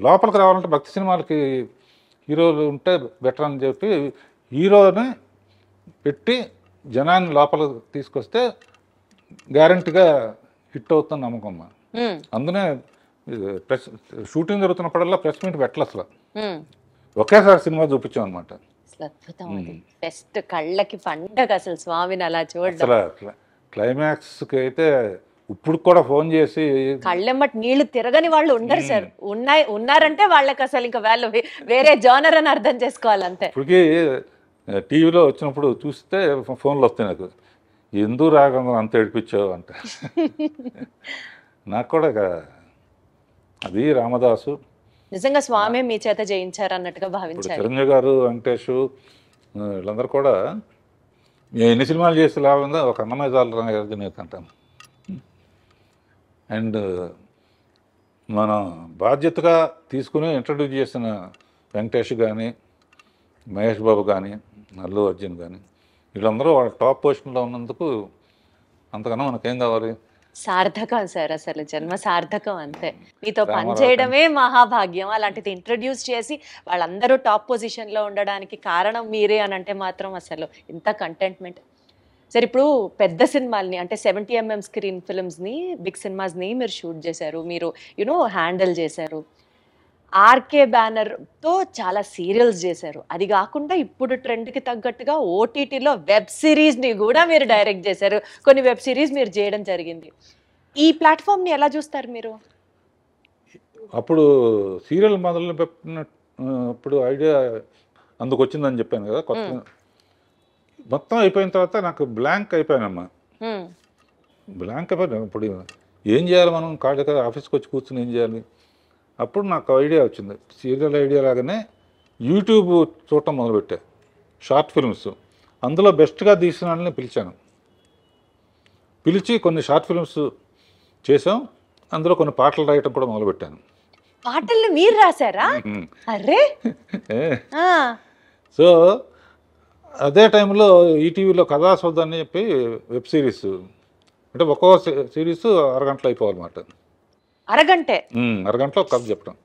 లోపలికి రావాలంటే భక్తి సినిమాలకి హీరోలు ఉంటే బెటర్ అని చెప్పి హీరోని పెట్టి జనాన్ని లోపలికి తీసుకొస్తే గ్యారంటీగా హిట్ అవుతుంది నమ్మకం. అందునే ప్రెస్ షూటింగ్ జరుగుతున్నప్పుడల్లా ప్రెస్ మీట్ పెట్టాలి, అసలు ఒకేసారి సినిమా చూపించాం అనమాట. అద్భుతం, బెస్ట్, కళ్ళకి పండగ అసలు స్వామిని అలా చూడడం. అసలు క్లైమాక్స్కి అయితే ఇప్పుడు కూడా ఫోన్ చేసి కళ్ళెమ్మటి నీళ్లు తిరగని వాళ్ళు ఉండరు సార్. ఉన్నారంటే వాళ్ళకి అసలు ఇంకా వాళ్ళు వేరే జోనర్ అని అర్థం చేసుకోవాలి అంతే. ఇప్పటికీ టీవీలో వచ్చినప్పుడు చూస్తే ఫోన్లు వస్తాయి నాకు, ఎందుకు రాకుండా అంత ఏడిపించావు అంటే. నాకు కూడా అది రామదాసు నిజంగా స్వామి మీ చేత జయించారు అన్నట్టుగా భావించారు. చిరంజీవి గారు, వెంకటేష్ వీళ్ళందరూ కూడా ఎన్ని సినిమాలు చేసి లాభంగా ఒక అన్నమయ్య చాలు అంటాను. అండ్ మనం బాధ్యతగా తీసుకుని ఇంట్రడ్యూస్ చేసిన వెంకటేష్ కానీ, మహేష్ బాబు కానీ, అల్లు అర్జున్ కానీ వీళ్ళందరూ వాళ్ళ టాప్ పొజిషన్లో ఉన్నందుకు అంతకన్నా మనకేం కావాలి? సార్థకం సార్, అసలు జన్మ సార్థకం అంతే. మీతో పనిచేయడమే మహాభాగ్యం. అలాంటిది ఇంట్రడ్యూస్ చేసి వాళ్ళందరూ టాప్ పొజిషన్లో ఉండడానికి కారణం మీరే అని అంటే మాత్రం అసలు ఇంత కంటెంట్మెంట్. సరే, ఇప్పుడు పెద్ద సినిమాల్ని అంటే 70mm స్క్రీన్ ఫిల్మ్స్ని, బిగ్ సినిమాస్ని మీరు షూట్ చేశారు, మీరు హ్యాండిల్ చేశారు. ఆర్కే బ్యానర్తో చాలా సీరియల్స్ చేశారు. అది కాకుండా ఇప్పుడు ట్రెండ్కి తగ్గట్టుగా ఓటీటీలో వెబ్ సిరీస్ని కూడా మీరు డైరెక్ట్ చేశారు. కొన్ని వెబ్ సిరీస్ మీరు చేయడం జరిగింది. ఈ ప్లాట్ఫామ్ని ఎలా చూస్తారు మీరు? అప్పుడు సీరియల్ మొదలు పెట్టినప్పుడు ఐడియా అందుకు వచ్చిందని చెప్పాను కదా, కొత్త మొత్తం అయిపోయిన తర్వాత నాకు బ్లాంక్ అయిపోయానమ్మా. బ్లాంక్ అయిపోయాను. ఇప్పుడు ఏం చేయాలి మనం? కాదు కదా, ఆఫీస్కి వచ్చి కూర్చుని ఏం చేయాలి? అప్పుడు నాకు ఐడియా వచ్చింది, సీరియల్ ఐడియా లాగానే యూట్యూబ్ చూడటం మొదలుపెట్టా, షార్ట్ ఫిల్మ్స్. అందులో బెస్ట్గా తీసిన వాళ్ళని పిలిచి కొన్ని షార్ట్ ఫిల్మ్స్ చేసాం. అందులో కొన్ని పాటలు రాయటం కూడా మొదలుపెట్టాను. పాటల్ని మీరు రాశారా? అరే సో అదే టైంలో ఈటీవీలో కథాసౌధ అని చెప్పి వెబ్ సిరీస్, అంటే ఒక్కో సిరీస్ అరగంటలో అయిపోవాలన్నమాట. అరగంటే? అరగంటలో ఒక కథ చెప్పడం.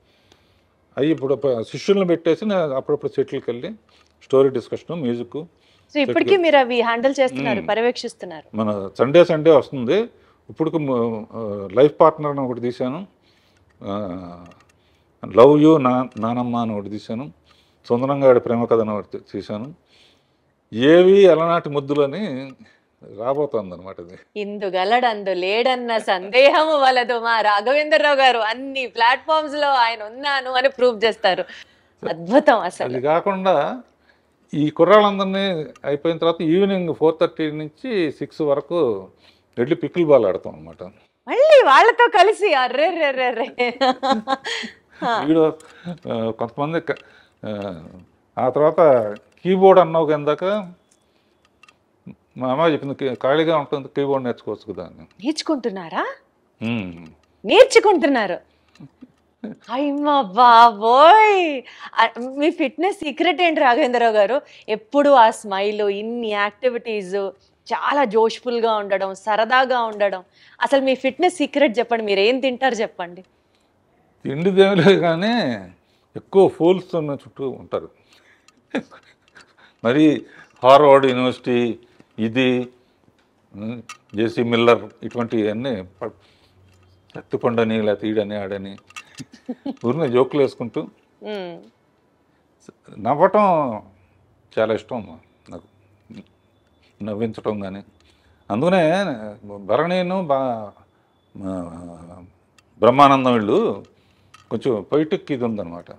అవి ఇప్పుడు శిష్యులను పెట్టేసి నేను అప్పుడప్పుడు సెటిల్కి వెళ్ళి స్టోరీ డిస్కషన్, మ్యూజిక్. సో ఇప్పటికీ మీరు అవి హ్యాండిల్ చేస్తున్నారు, పర్యవేక్షిస్తున్నారు. మన సండే వస్తుంది. ఇప్పుడు లైఫ్ పార్ట్నర్ అని ఒకటి తీశాను, లవ్ యూ నానమ్మ అని ఒకటి తీశాను, సుందరంగాడి ప్రేమ కథ అని ఒకటి తీశాను. ఏవి అలనాటి ముద్దులని రాబోతోంది అనమాట. ఇది ఇందుగలడందు లేడన్న సందేహము వలదు, మా రాఘవేంద్రరావు గారు అన్ని ప్లాట్ఫామ్స్ లో ఆయన ఉన్నాను అని ప్రూవ్ చేస్తారు. అద్భుతం అసలు. అది కాకుండా ఈ కుర్రాళ్ళందరినీ అయిపోయిన తర్వాత ఈవినింగ్ 4:30 నుంచి 6 వరకు వెళ్ళి పికిల్ బాల్ ఆడతాం అనమాట. మళ్ళీ వాళ్ళతో కలిసి? అర్రే వీడు కొంతమంది ఆ తర్వాత కీబోర్డ్ అన్నావు కిందాక మా అమ్మ చెప్పింది, ఖాళీగా ఉంటుంది కీబోర్డ్ నేర్చుకోవచ్చు కదా అని. నేర్చుకుంటున్నారా? నేర్చుకుంటున్నారు? అయ్యమ్మా బాబోయ్! మీ ఫిట్నెస్ సీక్రెట్ ఏంటి రాఘవేంద్రరావు గారు? ఎప్పుడు ఆ స్మైల్, ఇన్ని యాక్టివిటీస్, చాలా జోష్ఫుల్గా ఉండడం, సరదాగా ఉండడం. అసలు మీ ఫిట్నెస్ సీక్రెట్ చెప్పండి. మీరు ఏం తింటారు చెప్పండి. తిండి దేవులే కానీ ఎక్కువ ఫూల్స్ చుట్టూ ఉంటారు. మరి హార్వర్డ్ యూనివర్సిటీ, ఇది జేసీ మిల్లర్, ఇటువంటివన్నీ ఎత్తుపండని లేకపోతే ఈడని ఆడని ఊరిని జోకులు వేసుకుంటూ నవ్వటం చాలా ఇష్టం నాకు, నవ్వించటం కానీ. అందుకనే భరణీను బ్రహ్మానందం వీళ్ళు కొంచెం పొయిటిక్ ఇది ఉందన్నమాట.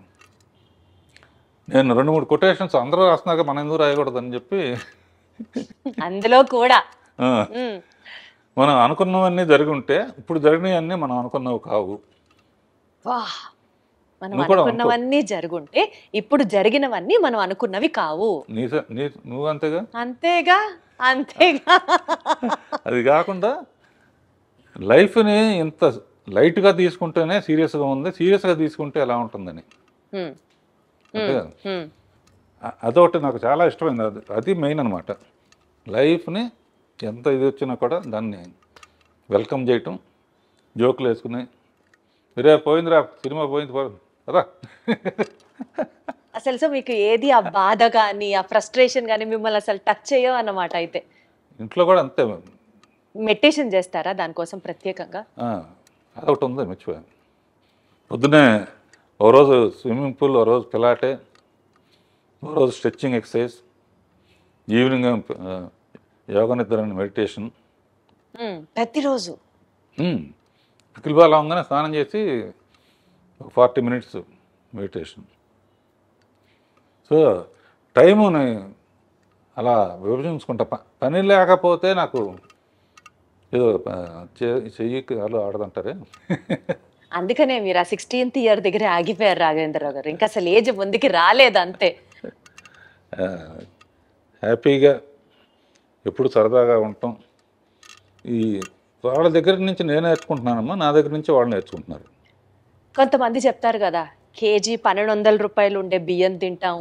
నేను 2-3 కొటేషన్స్ అందరూ రాస్తున్నాక మనం ఎందుకు రాయకూడదని చెప్పి అందులో కూడా మనం అనుకున్నవన్నీ జరిగి ఉంటే ఇప్పుడు జరిగినవన్నీ మనం అనుకున్నవి కావు. మనం అనుకున్నవన్నీ జరుగుంటే ఇప్పుడు జరిగినవన్నీ మనం అనుకున్నవి కావు. నువ్వు అంతేగా అంతేగా అంతేగా. అది కాకుండా లైఫ్ని ఇంత లైట్గా తీసుకుంటేనే సీరియస్గా ఉంది, సీరియస్గా తీసుకుంటే ఎలా ఉంటుందని. అదొకటి నాకు చాలా ఇష్టమైంది. అది మెయిన్ అనమాట. లైఫ్ని ఎంత ఇది వచ్చినా కూడా దాన్ని వెల్కమ్ చేయటం, జోకులు వేసుకుని రే పోయిందిరా సినిమా పోయింది రా. అసలు సో మీకు ఏది ఆ బాధ కానీ ఆ ఫ్రస్ట్రేషన్ కానీ మిమ్మల్ని అసలు టచ్ చేయవు అన్నమాట. అయితే ఇంట్లో కూడా అంతే. మెడిటేషన్ చేస్తారా దానికోసం ప్రత్యేకంగా? అదొకటి ఉంది, మర్చిపోయాను. పొద్దునే ఓ రోజు స్విమ్మింగ్ పూల్, ఓ రోజు పిలాటే, ఓ రోజు స్ట్రెచ్చింగ్ ఎక్సర్సైజ్, ఈవినింగ్ యోగా నిద్ర మెడిటేషన్. ప్రతిరోజు పికిల్ బాల్ అవగానే స్నానం చేసి 40 minutes మెడిటేషన్. సో టైముని అలా విభజించుకుంటా. పని లేకపోతే నాకు ఏదో చెయ్యి అలా ఆడదంటారే. అందుకనే మీరు ఆ 16th year దగ్గర ఆగిపోయారు రాఘవేంద్రరావు గారు. ఇంకా అసలు ఏజ్ ముందుకి రాలేదు అంతే. హ్యాపీగా ఎప్పుడు సరదాగా ఉంటాం. ఈ వాళ్ళ దగ్గర నుంచి నేను నేర్చుకుంటున్నానమ్మా, నా దగ్గర నుంచి వాళ్ళు నేర్చుకుంటున్నారు. కొంతమంది చెప్తారు కదా, కేజీ 1200 రూపాయలు ఉండే బియ్యం తింటాం,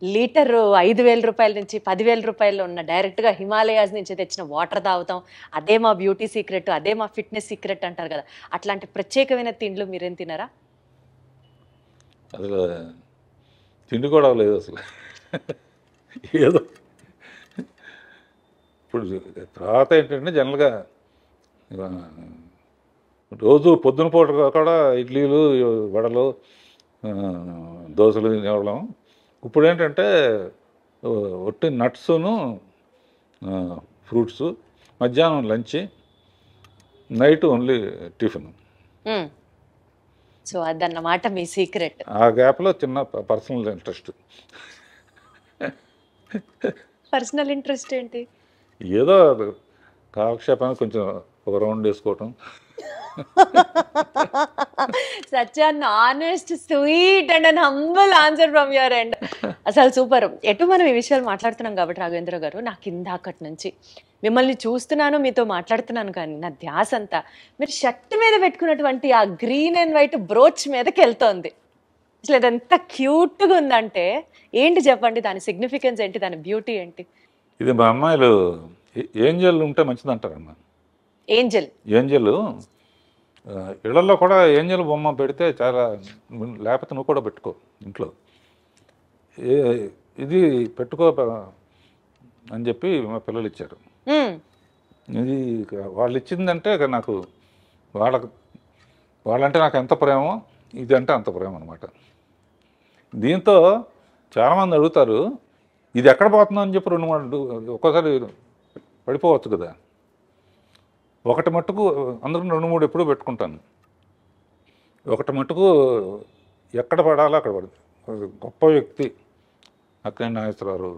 లీటర్ 5000 రూపాయల నుంచి 10,000 రూపాయలు ఉన్న డైరెక్ట్గా హిమాలయాస్ నుంచి తెచ్చిన వాటర్ తాగుతాం, అదే మా బ్యూటీ సీక్రెట్, అదే మా ఫిట్నెస్ సీక్రెట్ అంటారు కదా. అట్లాంటి ప్రత్యేకమైన తిండ్లు మీరేం తినారా? అసలు తిండి కూడా లేదు అసలు. ఏదో ఇప్పుడు తర్వాత ఏంటంటే జనరల్గా రోజు పొద్దున పూట కూడా ఇడ్లీలు, వడలు, దోశలు తినేవాళ్ళం. ఇప్పుడు ఏంటంటే ఒట్టి నట్స్ను, ఫ్రూట్స్, మధ్యాహ్నం lunch, night only tiffin. So అదన్నమాట మీ సీక్రెట్. ఆ గ్యాప్లో చిన్న పర్సనల్ ఇంట్రెస్ట్. పర్సనల్ ఇంట్రెస్ట్ ఏంటి? ఏదో కాలక్షేపానికి కొంచెం ఒక రౌండ్ వేసుకోవటం. Such an honest sweet and an humble answer from your end. అసలు సూపర్. ఎటు మనం ఈ విషయాలు మాట్లాడుతున్నాం కాబట్టి రాఘవేంద్ర గారు, నాకు ఇందాకటి నుంచి మిమ్మల్ని చూస్తున్నాను, మీతో మాట్లాడుతున్నాను, కానీ నా ధ్యాస అంతా మీరు షర్ట్ మీద పెట్టుకున్నటువంటి ఆ గ్రీన్ అండ్ వైట్ బ్రోచ్ మీదకి వెళ్తోంది. అసలు అది ఎంత క్యూట్గా ఉందంటే ఏంటి చెప్పండి, దాని సిగ్నిఫికెన్స్ ఏంటి, దాని బ్యూటీ ఏంటి? ఇది మా అమ్మాయిలు ఏంజల్ ఉంటే మంచిది అంటారమ్మా. ఏంజల్ ఇళ్లలో కూడా ఏంజల్ బొమ్మ పెడితే చాలా, లేకపోతే నువ్వు కూడా పెట్టుకో ఇంట్లో, ఇది పెట్టుకో అని చెప్పి మా పిల్లలు ఇచ్చారు. ఇది వాళ్ళు ఇచ్చిందంటే నాకు వాళ్ళంటే నాకు ఎంత ప్రేమో, ఇది అంటే అంత ప్రేమ అనమాట. దీంతో చాలామంది అడుగుతారు, ఇది ఎక్కడ పోతుందో అని చెప్పి 2-3 ఒక్కోసారి పడిపోవచ్చు కదా. ఒకటి మట్టుకు అందరూ 2-3 ఎప్పుడూ పెట్టుకుంటాను. ఒకటి మట్టుకు ఎక్కడ పడాలో అక్కడ పడుతుంది. గొప్ప వ్యక్తి అక్కినేని నాగేశ్వరరావు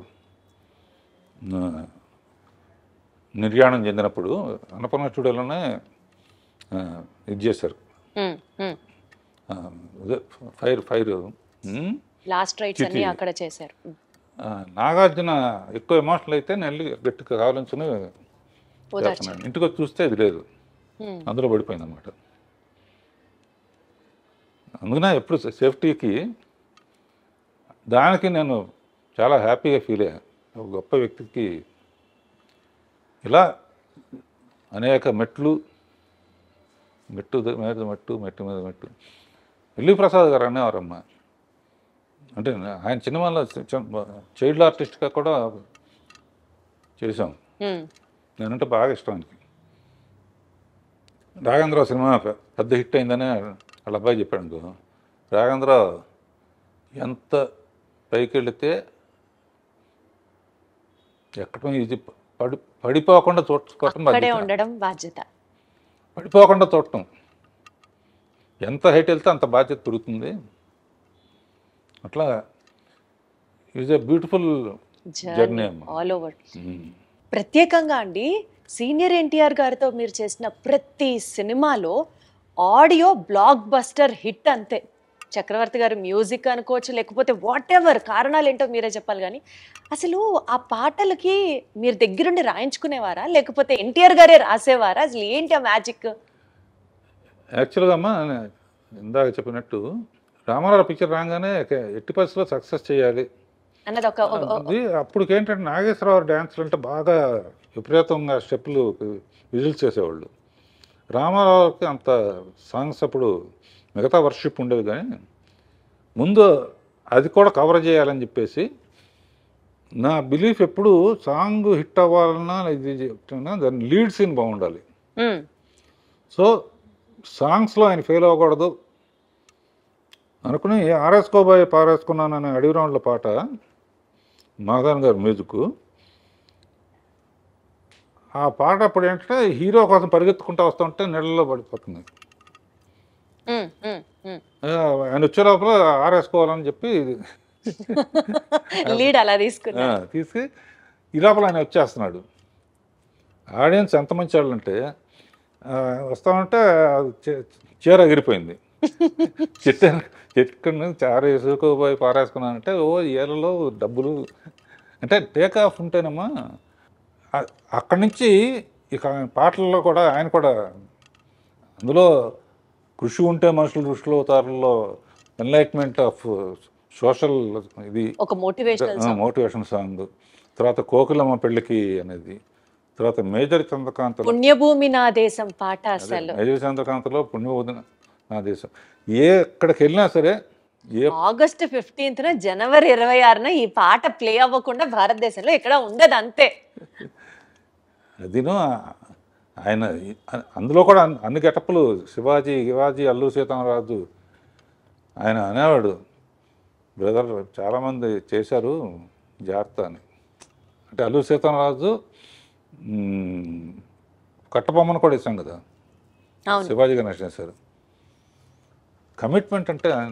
నిర్యాణం చెందినప్పుడు అన్నపూర్ణ స్టూడియోలోనే ఇది చేశారు. ఫైర్ లాస్ట్ రైట్స్ అన్ని అక్కడ చేశారు. నాగార్జున ఎక్కువ ఎమోషనల్ అయితే నేను గట్టిగా కావాలని ఇంటికి వచ్చి చూస్తే ఇది లేదు, అందులో పడిపోయింది అనమాట. అందుకనే ఎప్పుడు సేఫ్టీకి దానికి నేను చాలా హ్యాపీగా ఫీల్ అయ్యాను. ఒక గొప్ప వ్యక్తికి ఇలా అనేక మెట్టు మీద మెట్టు. ఎల్వి ప్రసాద్ గారు అనేవారమ్మ. అంటే ఆయన సినిమాలో చైల్డ్ ఆర్టిస్ట్గా కూడా చేశాం. నేనంటే బాగా ఇష్టం ఆయనకి. రాఘవేంద్రరావు సినిమా పెద్ద హిట్ అయిందని వాళ్ళ అబ్బాయి చెప్పాడు అనుకో, రాఘవేంద్రరావు ఎంత పైకి వెళితే ఎక్కడ ఇది పడిపోకుండా చూడటం ఉండడం బాధ్యత, పడిపోకుండా చూడటం. ఎంత హైట్ వెళ్తే అంత బాధ్యత పెరుగుతుంది. అట్లా is a beautiful journey all over. ప్రత్యేకంగా అండి, సీనియర్ ఎన్టీఆర్ గారితో మీరు చేసిన ప్రతి సినిమాలో ఆడియో బ్లాక్ బస్టర్ హిట్ అంతే. చక్రవర్తి గారు మ్యూజిక్ అనుకోవచ్చు, లేకపోతే వాట్ ఎవర్, కారణాలు ఏంటో మీరే చెప్పాలి. కానీ అసలు ఆ పాటలకి మీరు దగ్గరుండి రాయించుకునేవారా, లేకపోతే ఎన్టీఆర్ గారే రాసేవారా? అసలు ఏంటి ఆ మ్యాజిక్? యాక్చువల్గా అమ్మా, ఇందాక చెప్పినట్టు రామారావు పిక్చర్ రాగానే ఎట్టి పరిస్థితుల్లో సక్సెస్ చేయాలి అన్నది ఒక అప్పుడు ఏంటంటే నాగేశ్వరరావు డ్యాన్స్లు అంటే బాగా విపరీతంగా స్టెప్పులు విజిల్స్ చేసేవాళ్ళు. రామారావుకి అంత సాంగ్స్ అప్పుడు మిగతా వర్షిప్ ఉండేది, కానీ ముందు అది కూడా కవర్ చేయాలని చెప్పేసి నా బిలీఫ్ ఎప్పుడు సాంగ్ హిట్ అవ్వాలన్నా ఇది చెప్తున్నా దాని లీడ్ సీన్ బాగుండాలి. సో సాంగ్స్లో ఆయన ఫెయిల్ అవ్వకూడదు అనుకుని ఆరేసుకోబోయే పారేసుకున్నాను అనే అడవి రౌండ్ల పాట మాధవన్ గారు మ్యూజిక్. ఆ పాట అప్పుడు ఏంటంటే హీరో కోసం పరిగెత్తుకుంటూ వస్తుంటే నీళ్ళలో పడిపోతుంది. ఆయన వచ్చే లోపల ఆరేసుకోవాలని చెప్పి లీడ్ అలా తీసి ఈ లోపల ఆయన వచ్చేస్తున్నాడు. ఆడియన్స్ ఎంత మంచి వాళ్ళు అంటే వస్తామంటే చీర ఎగిరిపోయింది. చెట్టు నుంచి వేసుకోబోయి పారేసుకున్నానంటే ఓ ఏళ్ళలో డబ్బులు అంటే టేక్ ఆఫ్ ఉంటేనమ్మా. అక్కడి నుంచి ఇక పాటల్లో కూడా ఆయన కూడా అందులో కృషి ఉంటే మనుషులు ఋషులు అవుతారులో ఎన్లైట్మెంట్ ఆఫ్ సోషల్ ఇది ఒక మోటివేషన్ సాంగ్. తర్వాత కోకిలమ్మ పెళ్ళికి అనేది, తర్వాత మేజర్ చంద్రకాంత్ పుణ్యభూమి నా దేశం పాట. అసలు మేజర్ చంద్రకాంత్లో పుణ్యభూమి నా దేశం ఎక్కడికి వెళ్ళినా సరే ఆగస్టు 15న జనవరి 26న ఈ పాట ప్లే అవ్వకుండా భారతదేశంలో ఎక్కడ ఉండదు అంతే. అదిను ఆయన అందులో కూడా అన్ని గెటప్పులు శివాజీ అల్లు సీతారామరాజు ఆయన అనేవాడు, బ్రదర్ చాలామంది చేశారు జాగ్రత్త అని. అంటే అల్లు సీతారామరాజు కట్టబొమ్మను కూడా ఇస్తాం కదా, శివాజీ గణేష్ చేశారు. కమిట్మెంట్ అంటే ఆయన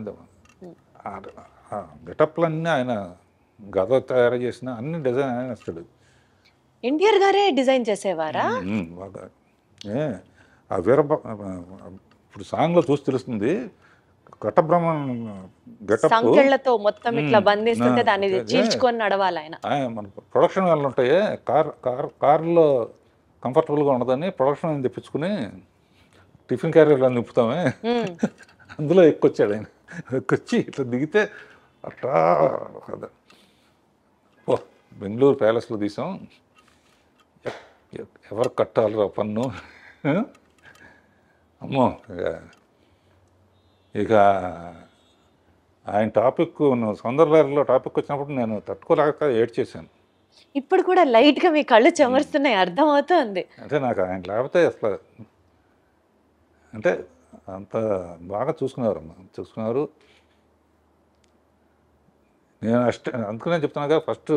గెటప్లన్నీ ఆయన గద తయారు చేసిన అన్ని డిజైన్ ఆయన వస్తాడు. ఎన్టీఆర్ గారే డిజైన్ చేసేవారా? బాగా ఇప్పుడు సాంగ్లో చూసి తెలుస్తుంది ఘటబ్రహ్మన్ గెటప్ సంకెళ్లతో మొత్తం ఇట్లా బంధిస్తుంటే దాన్ని చీల్చుకొని నడవాలి ఆయన. మన ప్రొడక్షన్ వాళ్ళు ఉంటాయి, కార్లో కంఫర్టబుల్గా ఉండదని ప్రొడక్షన్ అని తెప్పించుకుని టిఫిన్ క్యారియర్లో నింపుతామే, అందులో ఎక్కొచ్చాడు ఆయన. ఎక్కొచ్చి ఇట్లా దిగితే అట్లా ఓ బెంగళూరు ప్యాలెస్లో తీసాం, ఎవరు కట్టాలిరా పన్ను. అమ్మో ఇక ఆయన టాపిక్ సౌందర్యలో టాపిక్ వచ్చినప్పుడు నేను తట్టుకోలేక ఏడ్చేసాను. ఇప్పుడు కూడా లైట్ గా మీ కళ్ళు చెమరుస్తున్నాయి, అర్థమవుతుంది. అంటే నాకు ఆయన లేకపోతే అసలు అంటే అంత బాగా చూసుకున్నారు. నేను అందుకనే చెప్తున్నాగా, ఫస్ట్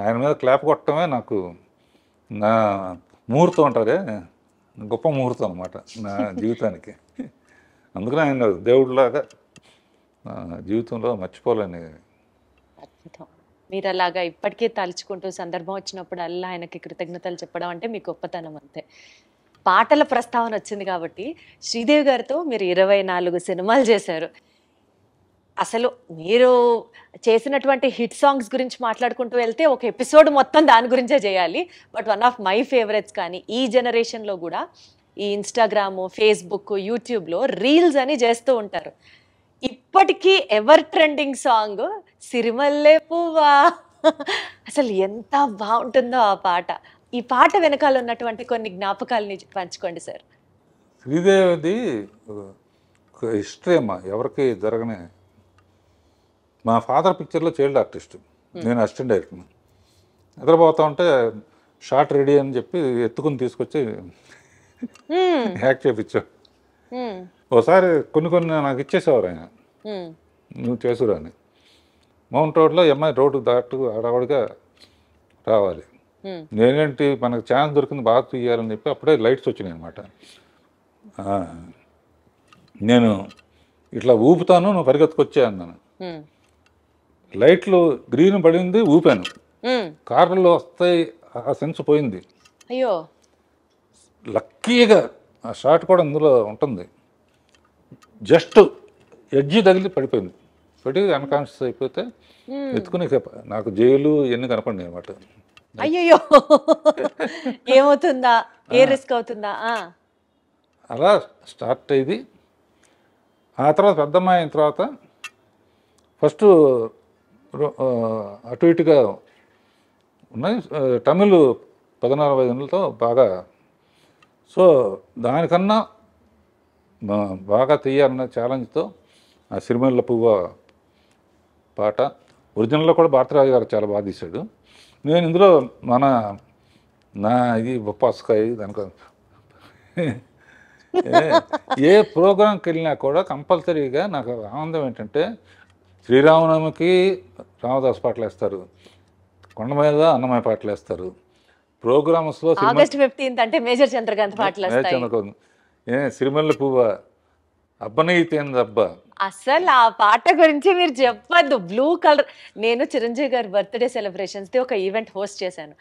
ఆయన మీద క్లాప్ కొట్టడమే నాకు నా ముహూర్తం అంటారే, గొప్ప ముహూర్తం అన్నమాట నా జీవితానికి. అందుకనే ఆయన దేవుడిలాగా జీవితంలో మర్చిపోలేని. అద్భుతం. మీరు అలాగా ఇప్పటికీ తలుచుకుంటూ సందర్భం వచ్చినప్పుడు అల్లా ఆయనకి కృతజ్ఞతలు చెప్పడం అంటే మీ గొప్పతనం అంతే. పాటల ప్రస్తావన వచ్చింది కాబట్టి శ్రీదేవి గారితో మీరు 24 సినిమాలు చేశారు. అసలు మీరు చేసినటువంటి హిట్ సాంగ్స్ గురించి మాట్లాడుకుంటూ వెళ్తే ఒక ఎపిసోడ్ మొత్తం దాని గురించే చేయాలి. But one of my favourites కానీ ఈ జనరేషన్లో కూడా ఈ ఇన్స్టాగ్రామ్, ఫేస్బుక్, యూట్యూబ్లో రీల్స్ అని చేస్తూ ఉంటారు. ఇప్పటికీ ఎవర్ ట్రెండింగ్ సాంగ్ సిరిమల్లె పువ్వా. అసలు ఎంత బాగుంటుందో ఆ పాట. ఈ పాట వెనకాల ఉన్నటువంటి కొన్ని జ్ఞాపకాలని పంచుకోండి సార్. శ్రీదేవిది హిస్టరీ అమ్మా, ఎవరికి జరగనే. మా ఫాదర్ పిక్చర్లో చైల్డ్ ఆర్టిస్ట్, నేను అసిస్టెంట్ డైరెక్టర్. నిద్రపోతా ఉంటే షార్ట్ రెడీ అని చెప్పి ఎత్తుకుని తీసుకొచ్చి యాక్ట్ చేయించావు. ఒకసారి కొన్ని నాకు ఇచ్చేసేవారు ఆయన, నువ్వు చేసురా అని. మౌంట్ రోడ్లో అమ్మాయి రోడ్డు దాటు అడవాడిగా రావాలి. నేనేంటి మనకు ఛాన్స్ దొరికింది బాగా తీయాలని చెప్పి అప్పుడే లైట్స్ వచ్చినాయి అనమాట. నేను ఇట్లా ఊపుతాను, నువ్వు పరిగెత్తుకొచ్చా అన్నాను. లైట్లు గ్రీన్ పడింది, ఊపాను. కార్లలో వస్తాయి, ఆ సెన్స్ పోయింది. అయ్యో, లక్కీగా ఆ షాట్ కూడా అందులో ఉంటుంది. జస్ట్ ఎడ్జి తగిలి పడిపోయింది. పడి అన్కాన్షియస్ అయిపోతే ఎత్తుకుని నాకు జైలు ఇవన్నీ కనపడినాయి అనమాట. అయ్యో, ఏమవుతుందా, ఏ రిస్క్ అవుతుందా. అలా స్టార్ట్ అయ్యింది. ఆ తర్వాత పెద్దమ్మాయి అయిన తర్వాత ఫస్ట్ అటు ఇటుగా ఉన్నాయి. తమిళ్ 14-15 బాగా. సో దానికన్నా బాగా తీయాలన్న ఛాలెంజ్తో ఆ సిరిమల్ల పువ్వ పాట ఒరిజినల్లో కూడా భారతరాజు గారు చాలా బాగా తీశాడు. నేను ఇందులో నా ఇది బొప్పాస్కాయ దానికో ఏ ప్రోగ్రాంకి వెళ్ళినా కూడా కంపల్సరీగా నాకు ఆనందం ఏంటంటే శ్రీరామనవమికి రామదాస్ పాటలు వేస్తారు, కొండ మీద అన్నమయ్య పాటలు వేస్తారు. ప్రోగ్రామ్స్లో ఆగస్ట్ 15 అంటే మేజర్ చంద్రకాంత్ పాటలు వస్తాయి. సిరిమల్ల పువ్వ అబ్బనైతేందబ్బా. అసలు ఆ పాట గురించి మీరు చెప్పద్దు. బ్లూ కలర్, నేను చిరంజీవి గారి బర్త్డే సెలబ్రేషన్స్ది ఒక ఈవెంట్ హోస్ట్ చేశాను.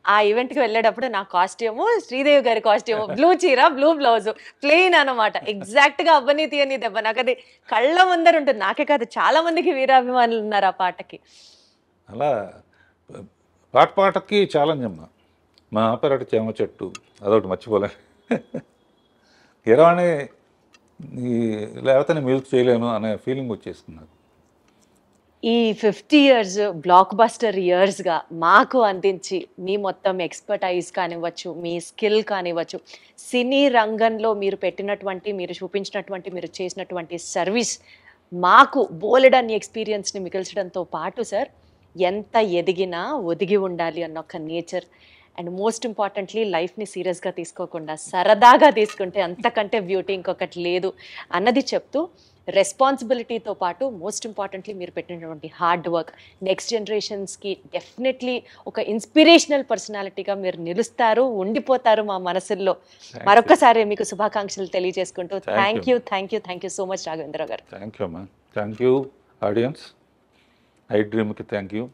ఆ ఈవెంట్కి వెళ్ళేటప్పుడు నా కాస్ట్యూము శ్రీదేవి గారి కాస్ట్యూము, బ్లూ చీర, బ్లూ బ్లౌజ్, ప్లెయిన్ అనమాట. ఎగ్జాక్ట్గా అబ్బనీతి అని దెబ్బ నాకు అది కళ్ళ ముందర ఉంటుంది. నాకే కాదు, చాలా మందికి వీరాభిమానులు ఉన్నారు ఆ పాటకి. అలా పాటకి ఛాలెంజ్ అమ్మా. మా ఆపరేట చేమ చెట్టు అదొకటి మర్చిపోలేను. కీరవాణి లేకపోతే నేను మ్యూజిక్ చేయలేను అనే ఫీలింగ్ వచ్చేసుకున్నాను. ఈ 50 years బ్లాక్ బస్టర్ ఇయర్స్గా మాకు అందించి మీ మొత్తం ఎక్స్పర్టైజ్ కానివ్వచ్చు, మీ స్కిల్ కానివ్వచ్చు, సినీ రంగంలో మీరు పెట్టినటువంటి, మీరు చూపించినటువంటి, మీరు చేసినటువంటి సర్వీస్ మాకు బోలెడన్ని ఎక్స్పీరియన్స్ని మిగిల్చడంతో పాటు సార్, ఎంత ఎదిగినా ఒదిగి ఉండాలి అన్న ఒక నేచర్, అండ్ మోస్ట్ ఇంపార్టెంట్లీ లైఫ్ని సీరియస్గా తీసుకోకుండా సరదాగా తీసుకుంటే అంతకంటే బ్యూటీ ఇంకొకటి లేదు అన్నది చెప్తూ, రెస్పాన్సిబిలిటీతో పాటు మోస్ట్ ఇంపార్టెంట్లీ మీరు పెట్టినటువంటి హార్డ్ వర్క్ నెక్స్ట్ జనరేషన్స్కి డెఫినెట్లీ ఒక ఇన్స్పిరేషనల్ పర్సనాలిటీగా మీరు నిలుస్తారు, ఉండిపోతారు మా మనసుల్లో. మరొకసారి మీకు శుభాకాంక్షలు తెలియజేసుకుంటూ thank you so much Raghavendra Rao గారు. థ్యాంక్ యూ అమ్మా. Thank you audience. ఐ డ్రీమ్కి థ్యాంక్ యూ.